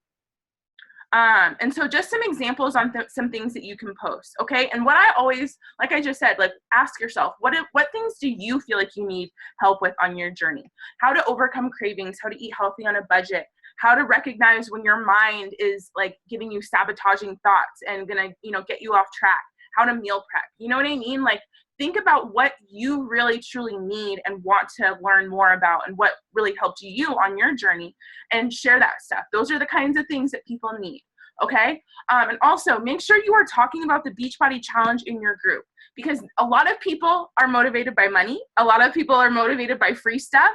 And so just some examples on some things that you can post, okay? And what I always, like I just said, like ask yourself, what things do you feel like you need help with on your journey? How to overcome cravings, how to eat healthy on a budget, how to recognize when your mind is like giving you sabotaging thoughts and gonna, get you off track, how to meal prep, you know what I mean? Like think about what you really truly need and want to learn more about and what really helped you on your journey and share that stuff. Those are the kinds of things that people need, okay? And also make sure you are talking about the Beachbody Challenge in your group because a lot of people are motivated by money. A lot of people are motivated by free stuff.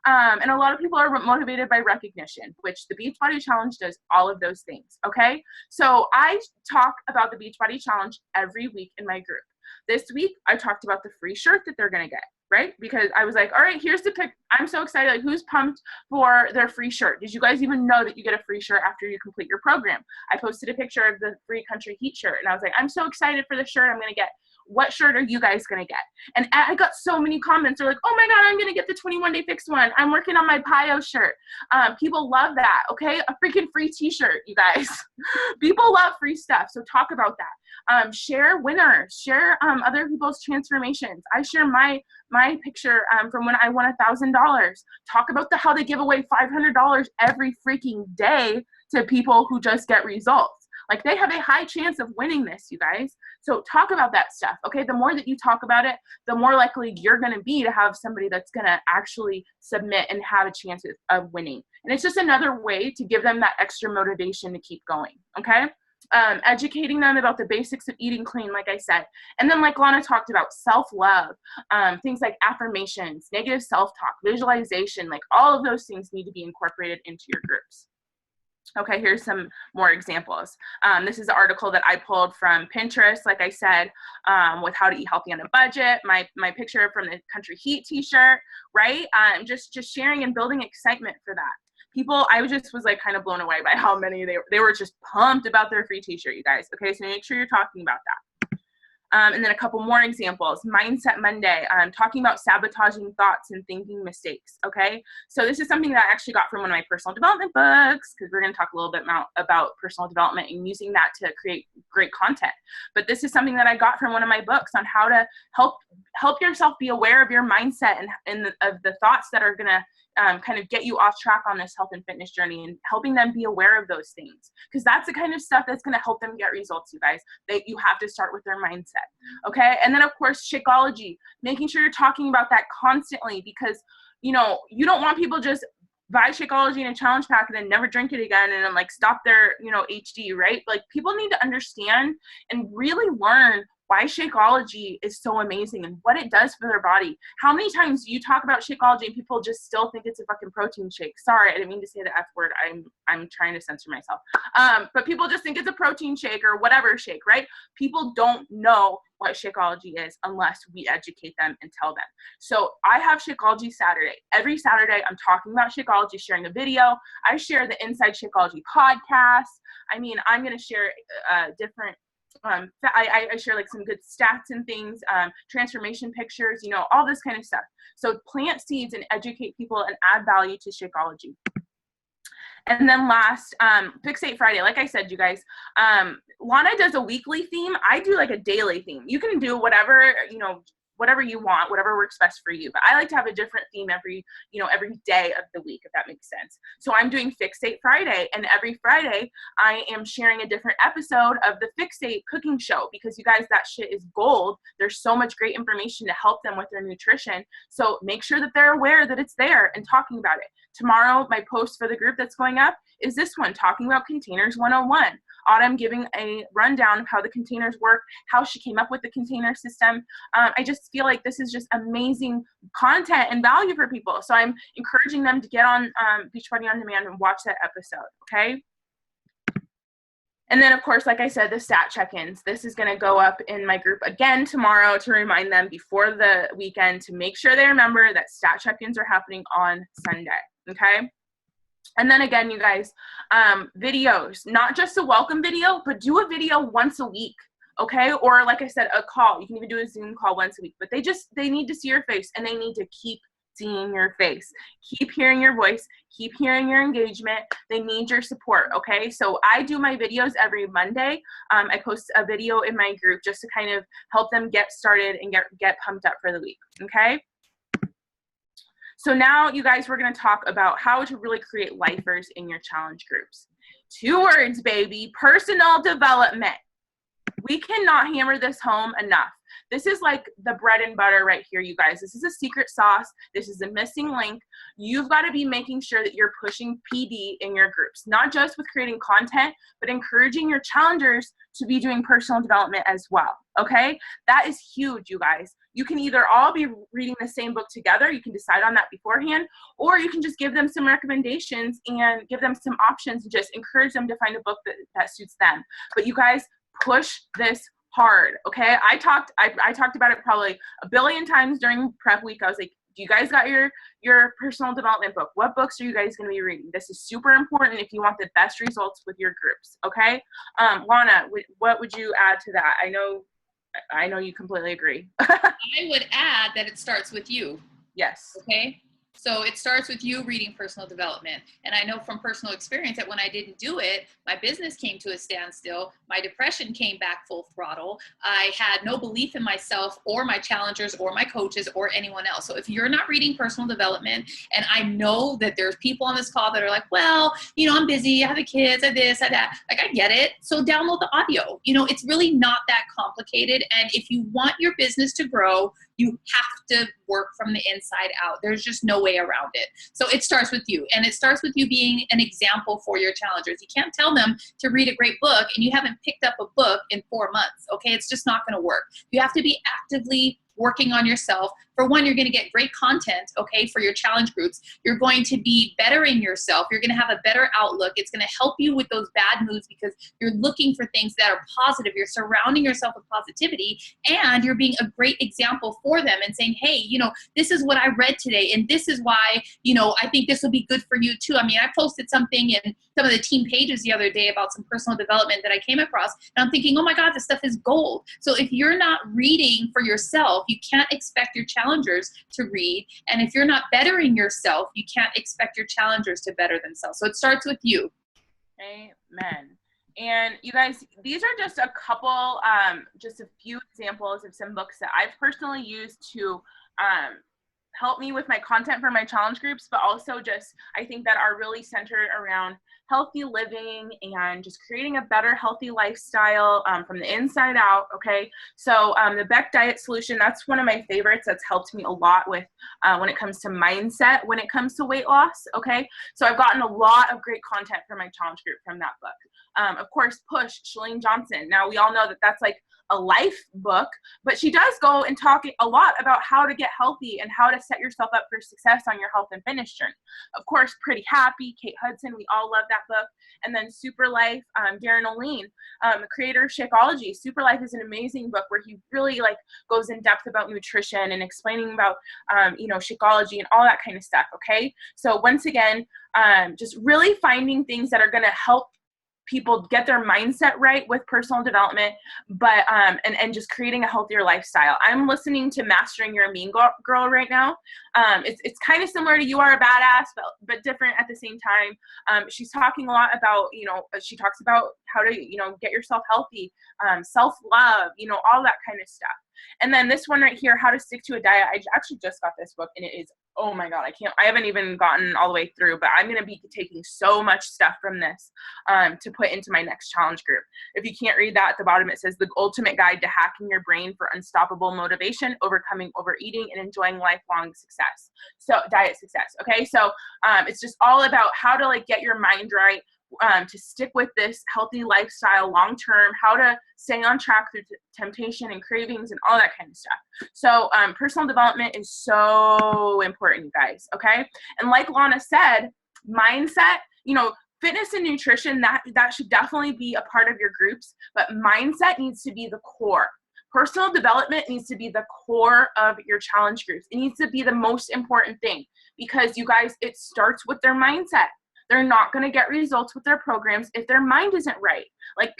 And a lot of people are motivated by recognition, which the Beachbody Challenge does all of those things, okay? So I talk about the Beachbody Challenge every week in my group. This week, I talked about the free shirt that they're going to get, right? Because I was like, all right, here's the pic. I'm so excited. Like, who's pumped for their free shirt? Did you guys even know that you get a free shirt after you complete your program? I posted a picture of the free country heat shirt, and I was like, I'm so excited for the shirt I'm going to get. What shirt are you guys going to get? And I got so many comments. They're like, oh my God, I'm going to get the 21-day fix one. I'm working on my PIO shirt. People love that, okay? A freaking free t-shirt, you guys. People love free stuff, so talk about that. Share winners. Share other people's transformations. I share my picture from when I won $1,000. Talk about how they give away $500 every freaking day to people who just get results. Like they have a high chance of winning this, you guys. So talk about that stuff, okay? The more that you talk about it, the more likely you're going to be to have somebody that's going to actually submit and have a chance of winning. And it's just another way to give them that extra motivation to keep going, okay? Educating them about the basics of eating clean, like I said. And then like Lana talked about, self-love, things like affirmations, negative self-talk, visualization, like all of those things need to be incorporated into your groups. Okay, here's some more examples. This is an article that I pulled from Pinterest, like I said, with how to eat healthy on a budget, my picture from the Country Heat t-shirt, right? Just sharing and building excitement for that. People, I just was like kind of blown away by how many they were just pumped about their free t-shirt, you guys. Okay, so make sure you're talking about that. And then a couple more examples. Mindset Monday, talking about sabotaging thoughts and thinking mistakes, okay? So this is something that I actually got from one of my personal development books, because we're going to talk a little bit about personal development and using that to create great content. But this is something that I got from one of my books on how to help yourself be aware of your mindset and of the thoughts that are going to kind of get you off track on this health and fitness journey, and helping them be aware of those things, because that's the kind of stuff that's going to help them get results, you guys. You have to start with their mindset, okay? And then of course Shakeology, making sure you're talking about that constantly, because you don't want people just buy Shakeology in a challenge pack and then never drink it again and then like stop their HD, right? Like people need to understand and really learn why Shakeology is so amazing and what it does for their body. How many times do you talk about Shakeology and people just still think it's a fucking protein shake? Sorry, I didn't mean to say the F word. I'm trying to censor myself. But people just think it's a protein shake or whatever shake, right? People don't know what Shakeology is unless we educate them and tell them. So I have Shakeology Saturday. Every Saturday, I'm talking about Shakeology, sharing a video. I share the Inside Shakeology podcast. I mean, I'm going to share different I share like some good stats and things, transformation pictures, all this kind of stuff. So plant seeds and educate people and add value to Shakeology. And then last, Fixate Friday. Like I said, you guys, Lana does a weekly theme. I do like a daily theme. You can do whatever, whatever you want, whatever works best for you. But I like to have a different theme every day of the week, if that makes sense. So I'm doing Fixate Friday, and every Friday I am sharing a different episode of the Fixate cooking show, because you guys, that shit is gold. There's so much great information to help them with their nutrition. So make sure that they're aware that it's there and talking about it. Tomorrow, my post for the group that's going up is this one, talking about Containers 101. Autumn giving a rundown of how the containers work, how she came up with the container system. I just feel like this is just amazing content and value for people. So I'm encouraging them to get on Beachbody On Demand and watch that episode, okay? And then, of course, like I said, the stat check-ins. This is going to go up in my group again tomorrow to remind them before the weekend to make sure they remember that stat check-ins are happening on Sunday, okay? And then again, you guys, videos, not just a welcome video, but do a video once a week, okay? Or like I said, a call. You can even do a Zoom call once a week, but they need to see your face, and they need to keep seeing your face. Keep hearing your voice, keep hearing your engagement. They need your support, okay? So I do my videos every Monday. I post a video in my group just to kind of help them get started and get pumped up for the week, okay? So now, you guys, we're going to talk about how to really create lifers in your challenge groups. 2 words, baby: personal development. We cannot hammer this home enough. This is like the bread and butter right here, you guys. This is a secret sauce. This is a missing link. You've got to be making sure that you're pushing PD in your groups, not just with creating content, but encouraging your challengers to be doing personal development as well, okay? That is huge, you guys. You can either all be reading the same book together. You can decide on that beforehand, or you can just give them some recommendations and give them some options and just encourage them to find a book that suits them. But you guys, push this hard, okay? I talked about it probably a billion times during prep week. I was like, do you guys got your personal development book? What books are you guys going to be reading? This is super important if you want the best results with your groups, okay? Lana, what would you add to that? I know you completely agree. I would add that it starts with you. Yes. Okay. So it starts with you reading personal development. And I know from personal experience that when I didn't do it, my business came to a standstill. My depression came back full throttle. I had no belief in myself or my challengers or my coaches or anyone else. So if you're not reading personal development, and I know that there's people on this call that are like, well, I'm busy, I have the kids, I have this, I have that. Like, I get it. So download the audio. It's really not that complicated. And if you want your business to grow, you have to work from the inside out. There's just no way around it. So it starts with you, and it starts with you being an example for your challengers. You can't tell them to read a great book and you haven't picked up a book in 4 months. Okay. It's just not going to work. You have to be actively working on yourself. For one, you're going to get great content, okay, for your challenge groups. You're going to be bettering yourself. You're going to have a better outlook. It's going to help you with those bad moods because you're looking for things that are positive. You're surrounding yourself with positivity, and you're being a great example for them and saying, hey, this is what I read today, and this is why, I think this will be good for you too. I mean, I posted something in some of the team pages the other day about some personal development that I came across, and I'm thinking, oh my God, this stuff is gold. So if you're not reading for yourself, you can't expect your challengers to read. And if you're not bettering yourself, you can't expect your challengers to better themselves. So it starts with you. Amen. And you guys, these are just a couple, just a few examples of some books that I've personally used to help me with my content for my challenge groups, but also just, I think that are really centered around healthy living and just creating a better healthy lifestyle from the inside out, okay? So the Beck Diet Solution, that's one of my favorites. That's helped me a lot with when it comes to mindset, when it comes to weight loss, okay? So I've gotten a lot of great content for my challenge group from that book. Of course, Push, Chalene Johnson. Now, we all know that that's like a life book, but she does go and talk a lot about how to get healthy and how to set yourself up for success on your health and fitness journey. Of course, Pretty Happy, Kate Hudson, we all love that book. And then Super Life, Darren O'Lean, creator of Shakeology. Super Life is an amazing book where he really goes in depth about nutrition and explaining about Shakeology and all that kind of stuff. Okay, so once again, just really finding things that are going to help people get their mindset right with personal development, but and just creating a healthier lifestyle. I'm listening to Mastering Your Mean Girl right now. It's kind of similar to You Are a Badass, but different at the same time. She's talking a lot about, she talks about how to, get yourself healthy, self-love, all that kind of stuff. And then this one right here, How to Stick to a Diet. I actually just got this book, and it is, oh my God, I haven't even gotten all the way through, but I'm going to be taking so much stuff from this to put into my next challenge group. If you can't read that, at the bottom it says The Ultimate Guide to Hacking Your Brain for Unstoppable Motivation, Overcoming Overeating, and Enjoying Lifelong Success. So diet success. Okay. So it's just all about how to get your mind right, to stick with this healthy lifestyle long term, how to stay on track through temptation and cravings and all that kind of stuff. So personal development is so important, you guys. Okay. And like Lana said, mindset, fitness and nutrition, that should definitely be a part of your groups, but mindset needs to be the core. Personal development needs to be the core of your challenge groups. It needs to be the most important thing, because you guys, it starts with their mindset. They're not going to get results with their programs if their mind isn't right.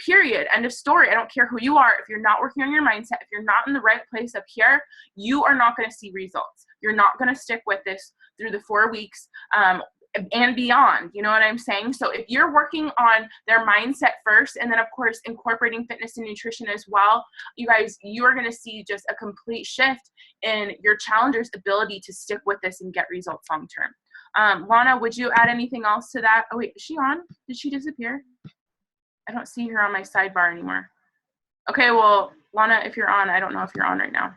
Period. End of story. I don't care who you are. If you're not working on your mindset, if you're not in the right place up here, you are not going to see results. You're not going to stick with this through the 4 weeks and beyond. You know what I'm saying? So if you're working on their mindset first, and then of course incorporating fitness and nutrition as well, you guys, you are going to see just a complete shift in your challengers' ability to stick with this and get results long term. Lana, would you add anything else to that? Oh wait, is she on? Did she disappear? I don't see her on my sidebar anymore. Okay, well, Lana, if you're on, I don't know if you're on right now.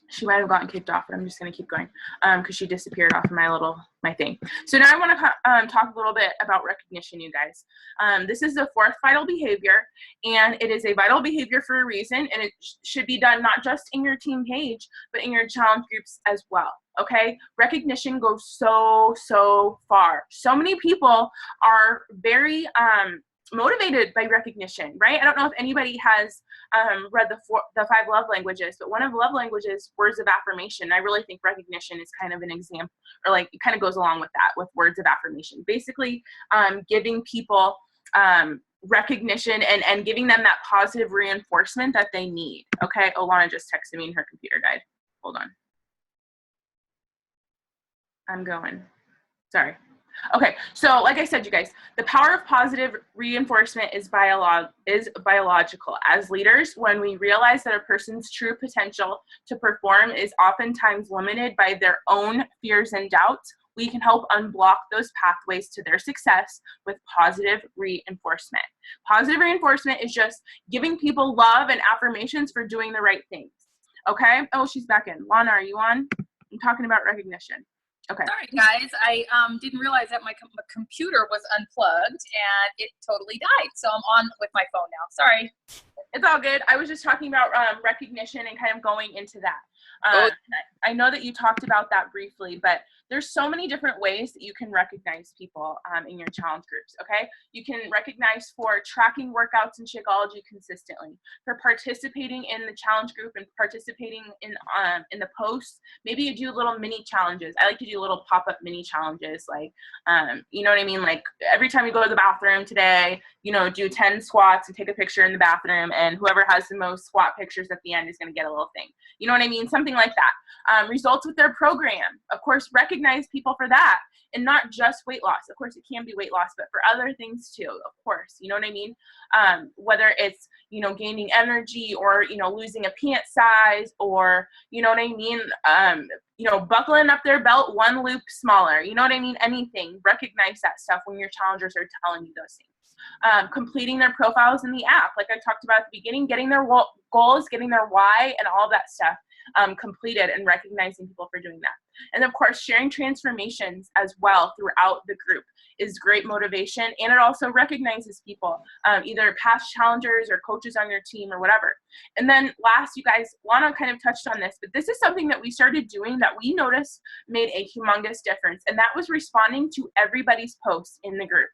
She might have gotten kicked off, but I'm just going to keep going because she disappeared off of my thing. So now I want to talk a little bit about recognition, you guys. This is the 4th vital behavior, and it is a vital behavior for a reason, and it should be done not just in your team page, but in your challenge groups as well. Okay, recognition goes so far. So many people are very motivated by recognition, right? I don't know if anybody has read the 5 love languages, but one of the love languages, words of affirmation. I really think recognition is kind of an example, or it kind of goes along with that, with words of affirmation. Basically, giving people recognition and giving them that positive reinforcement that they need. Okay, Alana just texted me and her computer died. Hold on. I'm going. Sorry. Okay, so like I said, you guys, the power of positive reinforcement is biological. As leaders, when we realize that a person's true potential to perform is oftentimes limited by their own fears and doubts, we can help unblock those pathways to their success with positive reinforcement. Positive reinforcement is just giving people love and affirmations for doing the right things. Okay? Oh, she's back in. Lana, are you on? I'm talking about recognition. Okay. Sorry, guys. I didn't realize that my computer was unplugged and it totally died. So I'm on with my phone now. Sorry. It's all good. I was just talking about recognition and kind of going into that. I know that you talked about that briefly, but there's so many different ways that you can recognize people in your challenge groups, okay? You can recognize for tracking workouts and Shakeology consistently, for participating in the challenge group and participating in the posts. Maybe you do little mini challenges. I like to do little pop-up mini challenges, you know what I mean? Every time you go to the bathroom today, do 10 squats and take a picture in the bathroom, and whoever has the most squat pictures at the end is going to get a little thing. You know what I mean? Something like that. Results with their program. Of course, recognize people for that, and not just weight loss. Of course, it can be weight loss, but for other things too, of course. You know what I mean? Whether it's, gaining energy or, losing a pant size, or, you know what I mean? Buckling up their belt 1 loop smaller. You know what I mean? Anything. Recognize that stuff when your challengers are telling you those things. Completing their profiles in the app, like I talked about at the beginning, getting their goals, getting their why, and all that stuff completed, and recognizing people for doing that. And of course, sharing transformations as well throughout the group is great motivation, and it also recognizes people, either past challengers or coaches on your team or whatever. And then last, you guys, Lana kind of touched on this, but this is something that we started doing that we noticed made a humongous difference, and that was responding to everybody's posts in the group.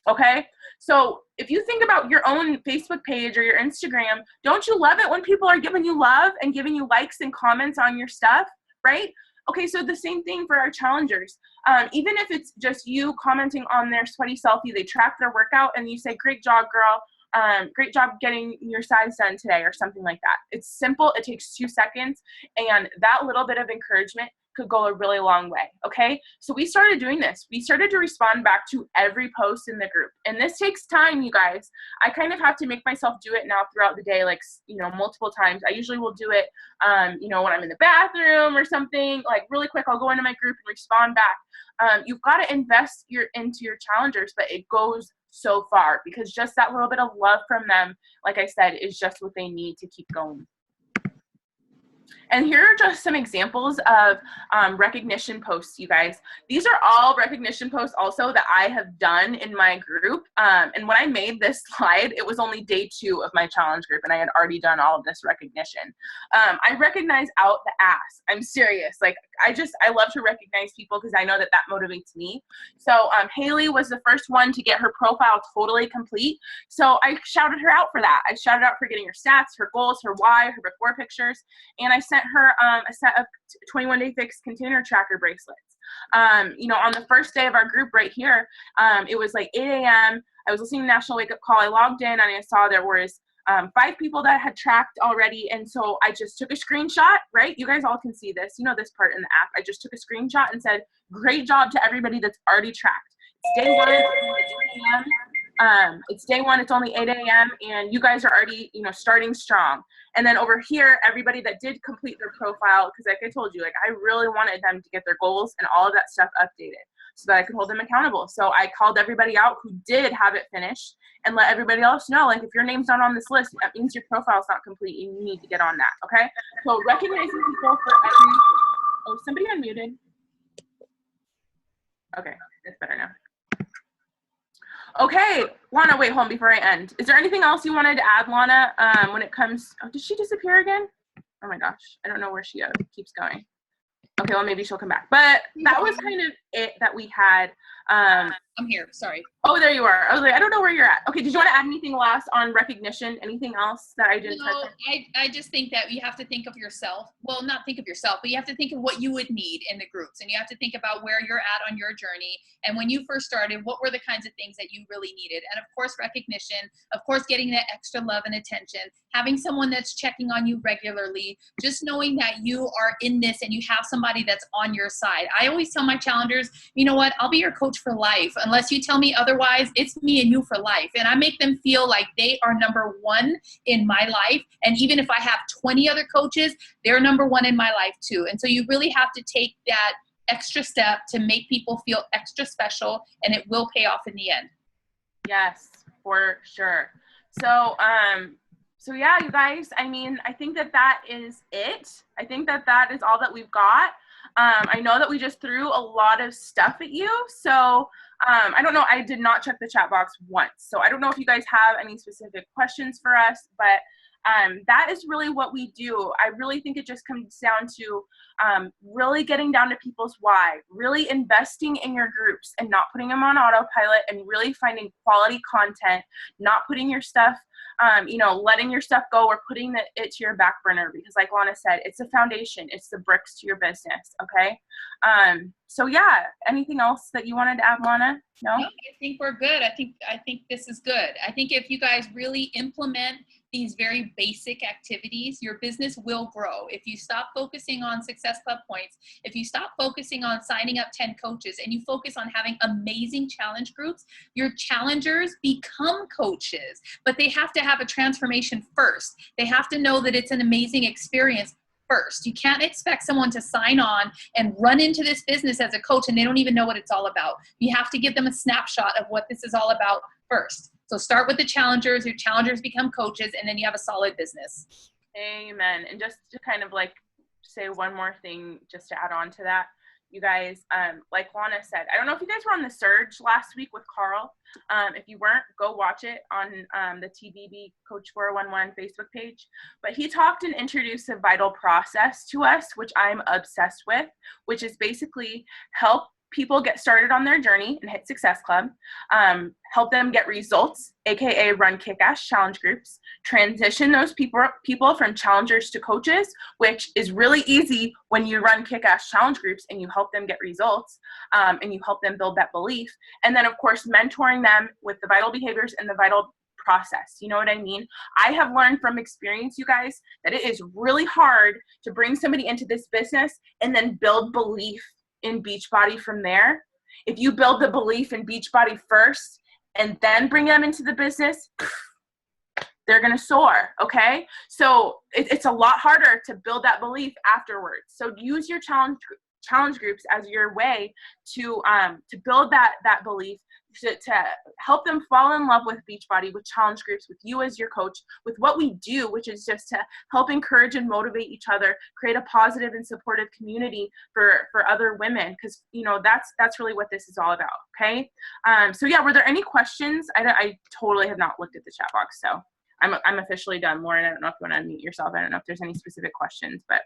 Okay, so if you think about your own Facebook page or your Instagram, don't you love it when people are giving you love and giving you likes and comments on your stuff, right? Okay, so the same thing for our challengers. Even if it's just you commenting on their sweaty selfie, they track their workout and you say, great job, girl. Great job getting your sides done today, or something like that. It's simple. It takes 2 seconds. And that little bit of encouragement could go a really long way. Okay. So we started doing this. We started to respond back to every post in the group. And this takes time, you guys. I kind of have to make myself do it now throughout the day, like, multiple times. I usually will do it, when I'm in the bathroom or something, like really quick, I'll go into my group and respond back. You've got to invest into your challengers, but it goes so far, because just that little bit of love from them, like I said, is just what they need to keep going. And here are just some examples of recognition posts, you guys. These are all recognition posts also that I have done in my group. And when I made this slide, it was only day 2 of my challenge group, and I had already done all of this recognition. I recognize out the ass. I'm serious. Like, I love to recognize people because I know that motivates me. So Haley was the first one to get her profile totally complete. So I shouted her out for that. I shouted out for getting her stats, her goals, her why, her before pictures. And I sent her a set of 21 Day Fix container tracker bracelets. On the first day of our group right here, it was like 8 a.m. I was listening to National Wake Up Call. I logged in and I saw there was 5 people that had tracked already. And so I just took a screenshot, right? You guys all can see this. You know this part in the app. I just took a screenshot and said, great job to everybody that's already tracked. It's day 1, it's day 1, it's only 8 a.m. and you guys are already, starting strong. And then over here, everybody that did complete their profile, because like I told you, like I really wanted them to get their goals and all of that stuff updated so that I could hold them accountable. So I called everybody out who did have it finished and let everybody else know, like, if your name's not on this list, that means your profile's not complete and you need to get on that, okay? So recognizing people for every, oh, somebody unmuted. Okay, it's better now. Okay, Lana, wait, hold on before I end. Is there anything else you wanted to add, Lana, when it comes, oh, did she disappear again? Oh my gosh, I don't know where she keeps going. Okay, well, maybe she'll come back. But that was kind of it that we had. I'm here, sorry. Oh, there you are. I was like, I don't know where you're at. Okay, did you want to add anything last on recognition? Anything else that I didn't touch on? I just think that you have to think of yourself. Well, not think of yourself, but you have to think of what you would need in the groups. And you have to think about where you're at on your journey. And when you first started, what were the kinds of things that you really needed? And of course, recognition, of course, getting that extra love and attention, having someone that's checking on you regularly, just knowing that you are in this and you have somebody that's on your side. I always tell my challengers, you know what, I'll be your coach for life. Unless you tell me otherwise, it's me and you for life. And I make them feel like they are number 1 in my life. And even if I have 20 other coaches, they're number 1 in my life too. And so you really have to take that extra step to make people feel extra special, and it will pay off in the end. Yes, for sure. So, so yeah, you guys, I mean, I think that is it. I think that is all that we've got. I know that we just threw a lot of stuff at you. So I don't know. I did not check the chat box once. So I don't know if you guys have any specific questions for us, but that is really what we do. I really think it just comes down to really getting down to people's why, really investing in your groups and not putting them on autopilot, and really finding quality content, not putting your stuff, letting your stuff go or putting it to your back burner, because like Lana said, it's a foundation. It's the bricks to your business. Okay. So yeah, anything else that you wanted to add, Lana? No, I think we're good. I think this is good. I think if you guys really implement these very basic activities, your business will grow. If you stop focusing on Success Club points, if you stop focusing on signing up 10 coaches and you focus on having amazing challenge groups, your challengers become coaches, but they have to have a transformation first. They have to know that it's an amazing experience first. You can't expect someone to sign on and run into this business as a coach and they don't even know what it's all about. You have to give them a snapshot of what this is all about first. So start with the challengers, your challengers become coaches, and then you have a solid business. Amen. And just to kind of like say one more thing, just to add on to that, you guys, like Lana said, I don't know if you guys were on the Surge last week with Carl. If you weren't, go watch it on the TBB Coach 411 Facebook page. But he talked and introduced a vital process to us, which I'm obsessed with, which is basically help people get started on their journey and hit Success Club, help them get results, aka run kick-ass challenge groups, transition those people from challengers to coaches, which is really easy when you run kick-ass challenge groups and you help them get results, and you help them build that belief. And then, of course, mentoring them with the vital behaviors and the vital process. You know what I mean? I have learned from experience, you guys, that it is really hard to bring somebody into this business and then build belief in Beachbody from there. If you build the belief in Beachbody first and then bring them into the business, they're going to soar. Okay. So it's a lot harder to build that belief afterwards. So use your challenge groups as your way to build that belief, to help them fall in love with Beachbody, with challenge groups, with you as your coach, with what we do, which is just to help encourage and motivate each other, create a positive and supportive community for other women, because that's really what this is all about. Okay. So yeah, were there any questions? I totally have not looked at the chat box, so I'm officially done. Lauren, I don't know if you want to unmute yourself. I don't know if there's any specific questions, but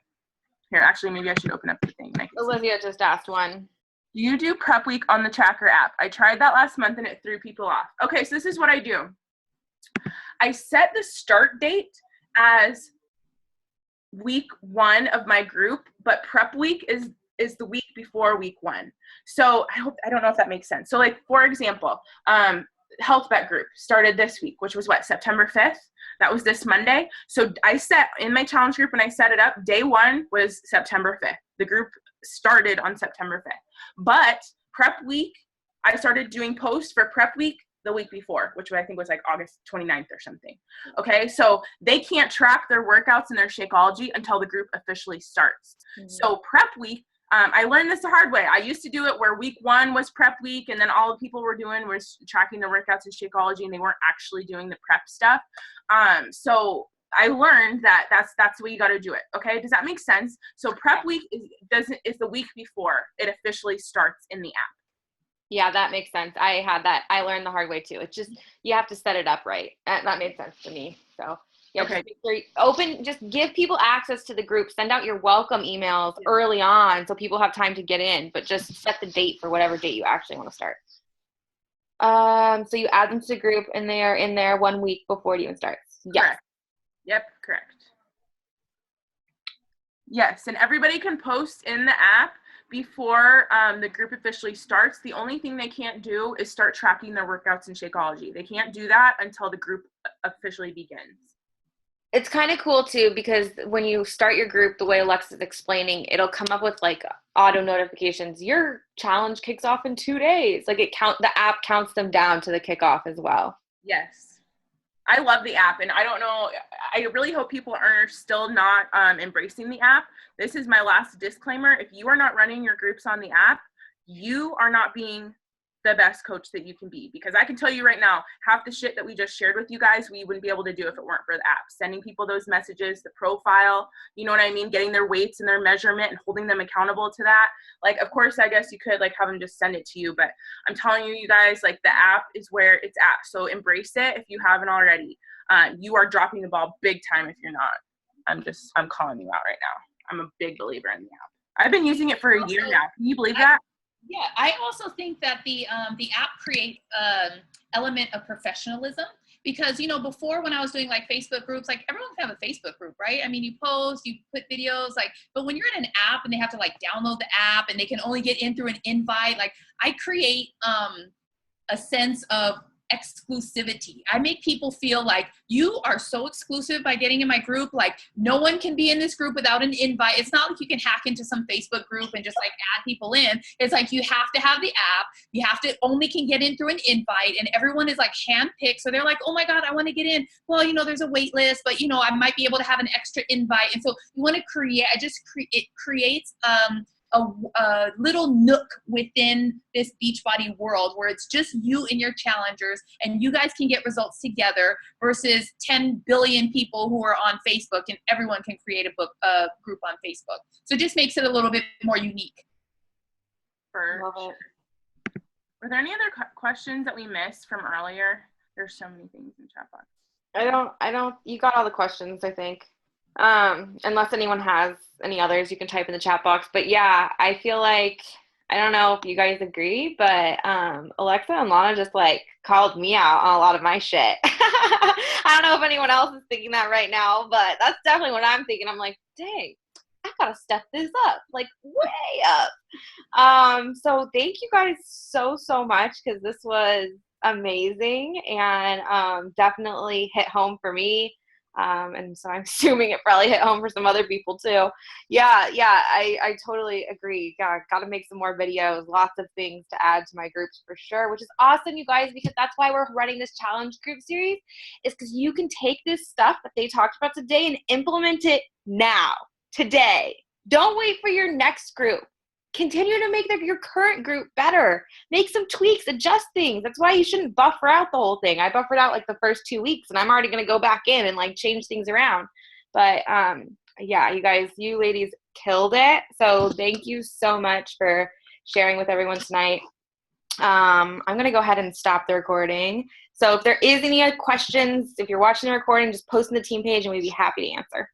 here, actually, maybe I should open up the thing. Olivia just asked one. Do you do prep week on the tracker app? I tried that last month and it threw people off. Okay, so this is what I do. I set the start date as week 1 of my group, but prep week is the week before week 1. So I don't know if that makes sense. So like, for example, Health Bet group started this week, which was September 5th. That was this Monday. So I set in my challenge group, when I set it up, day 1 was September 5th. The group started on September 5th. But prep week, I started doing posts for prep week the week before, which I think was like August 29th or something. Okay, so they can't track their workouts and their Shakeology until the group officially starts. Mm-hmm. So prep week, I learned this the hard way. I used to do it where week 1 was prep week, and then all the people were doing was tracking their workouts and Shakeology, and they weren't actually doing the prep stuff. So I learned that that's the way you got to do it. Okay, does that make sense? So prep week is the week before it officially starts in the app. Yeah, that makes sense. I had that. I learned the hard way too. It's just, you have to set it up right. That made sense to me. So yeah, okay. Just give people access to the group. Send out your welcome emails early on so people have time to get in, but just set the date for whatever date you actually want to start. So you add them to the group and they are in there 1 week before it even starts. Yes. Correct. Yep, correct. Yes, and everybody can post in the app before the group officially starts. The only thing they can't do is start tracking their workouts and Shakeology. They can't do that until the group officially begins. It's kind of cool too, because when you start your group, the way Alexa's explaining, it'll come up with like auto notifications. Your challenge kicks off in 2 days. Like the app counts them down to the kickoff as well. Yes. I love the app, and I don't know, I really hope people are still not embracing the app. This is my last disclaimer. If you are not running your groups on the app, you are not being the best coach that you can be, because I can tell you right now, half the shit that we just shared with you guys, we wouldn't be able to do if it weren't for the app. Sending people those messages, the profile, you know what I mean? Getting their weights and their measurement and holding them accountable to that. Like, of course, I guess you could like have them just send it to you, but I'm telling you, you guys, like the app is where it's at. So embrace it if you haven't already. You are dropping the ball big time if you're not. I'm calling you out right now. I'm a big believer in the app. I've been using it for a year now. Can you believe that? Yeah, I also think that the app creates element of professionalism, because before, when I was doing like Facebook groups, like everyone can have a Facebook group, right? I mean, you post, you put videos, but when you're in an app and they have to like download the app and they can only get in through an invite, like I create a sense of exclusivity. I make people feel like you are so exclusive by getting in my group. Like no one can be in this group without an invite. It's not like you can hack into some Facebook group and just like add people in. It's like you have to have the app. You have to only can get in through an invite, and everyone is like handpicked. So they're like, oh my God, I want to get in. Well, there's a wait list, but I might be able to have an extra invite. And so you want to create, it creates a little nook within this Beachbody world where it's just you and your challengers, and you guys can get results together versus 10 billion people who are on Facebook, and everyone can create a group on Facebook. So it just makes it a little bit more unique. Love it. Were there any other questions that we missed from earlier? There's so many things in the chat box. I don't, you got all the questions, I think. Unless anyone has any others, you can type in the chat box. But yeah, I feel like I don't know if you guys agree, but Alexa and Lana just like called me out on a lot of my shit. I don't know if anyone else is thinking that right now, but that's definitely what I'm thinking. I'm like, dang, I gotta step this up, like way up. So thank you guys so much, because this was amazing and definitely hit home for me. And so I'm assuming it probably hit home for some other people too. Yeah, I totally agree. Got to make some more videos, lots of things to add to my groups for sure, which is awesome, you guys, because that's why we're running this challenge group series, is because you can take this stuff that they talked about today and implement it now, today. Don't wait for your next group. Continue to make your current group better. Make some tweaks, adjust things. That's why you shouldn't buffer out the whole thing. I buffered out like the first 2 weeks, and I'm already going to go back in and like change things around. But yeah, you guys, you ladies killed it. So thank you so much for sharing with everyone tonight. I'm going to go ahead and stop the recording. So if there is any questions, if you're watching the recording, just post in the team page and we'd be happy to answer.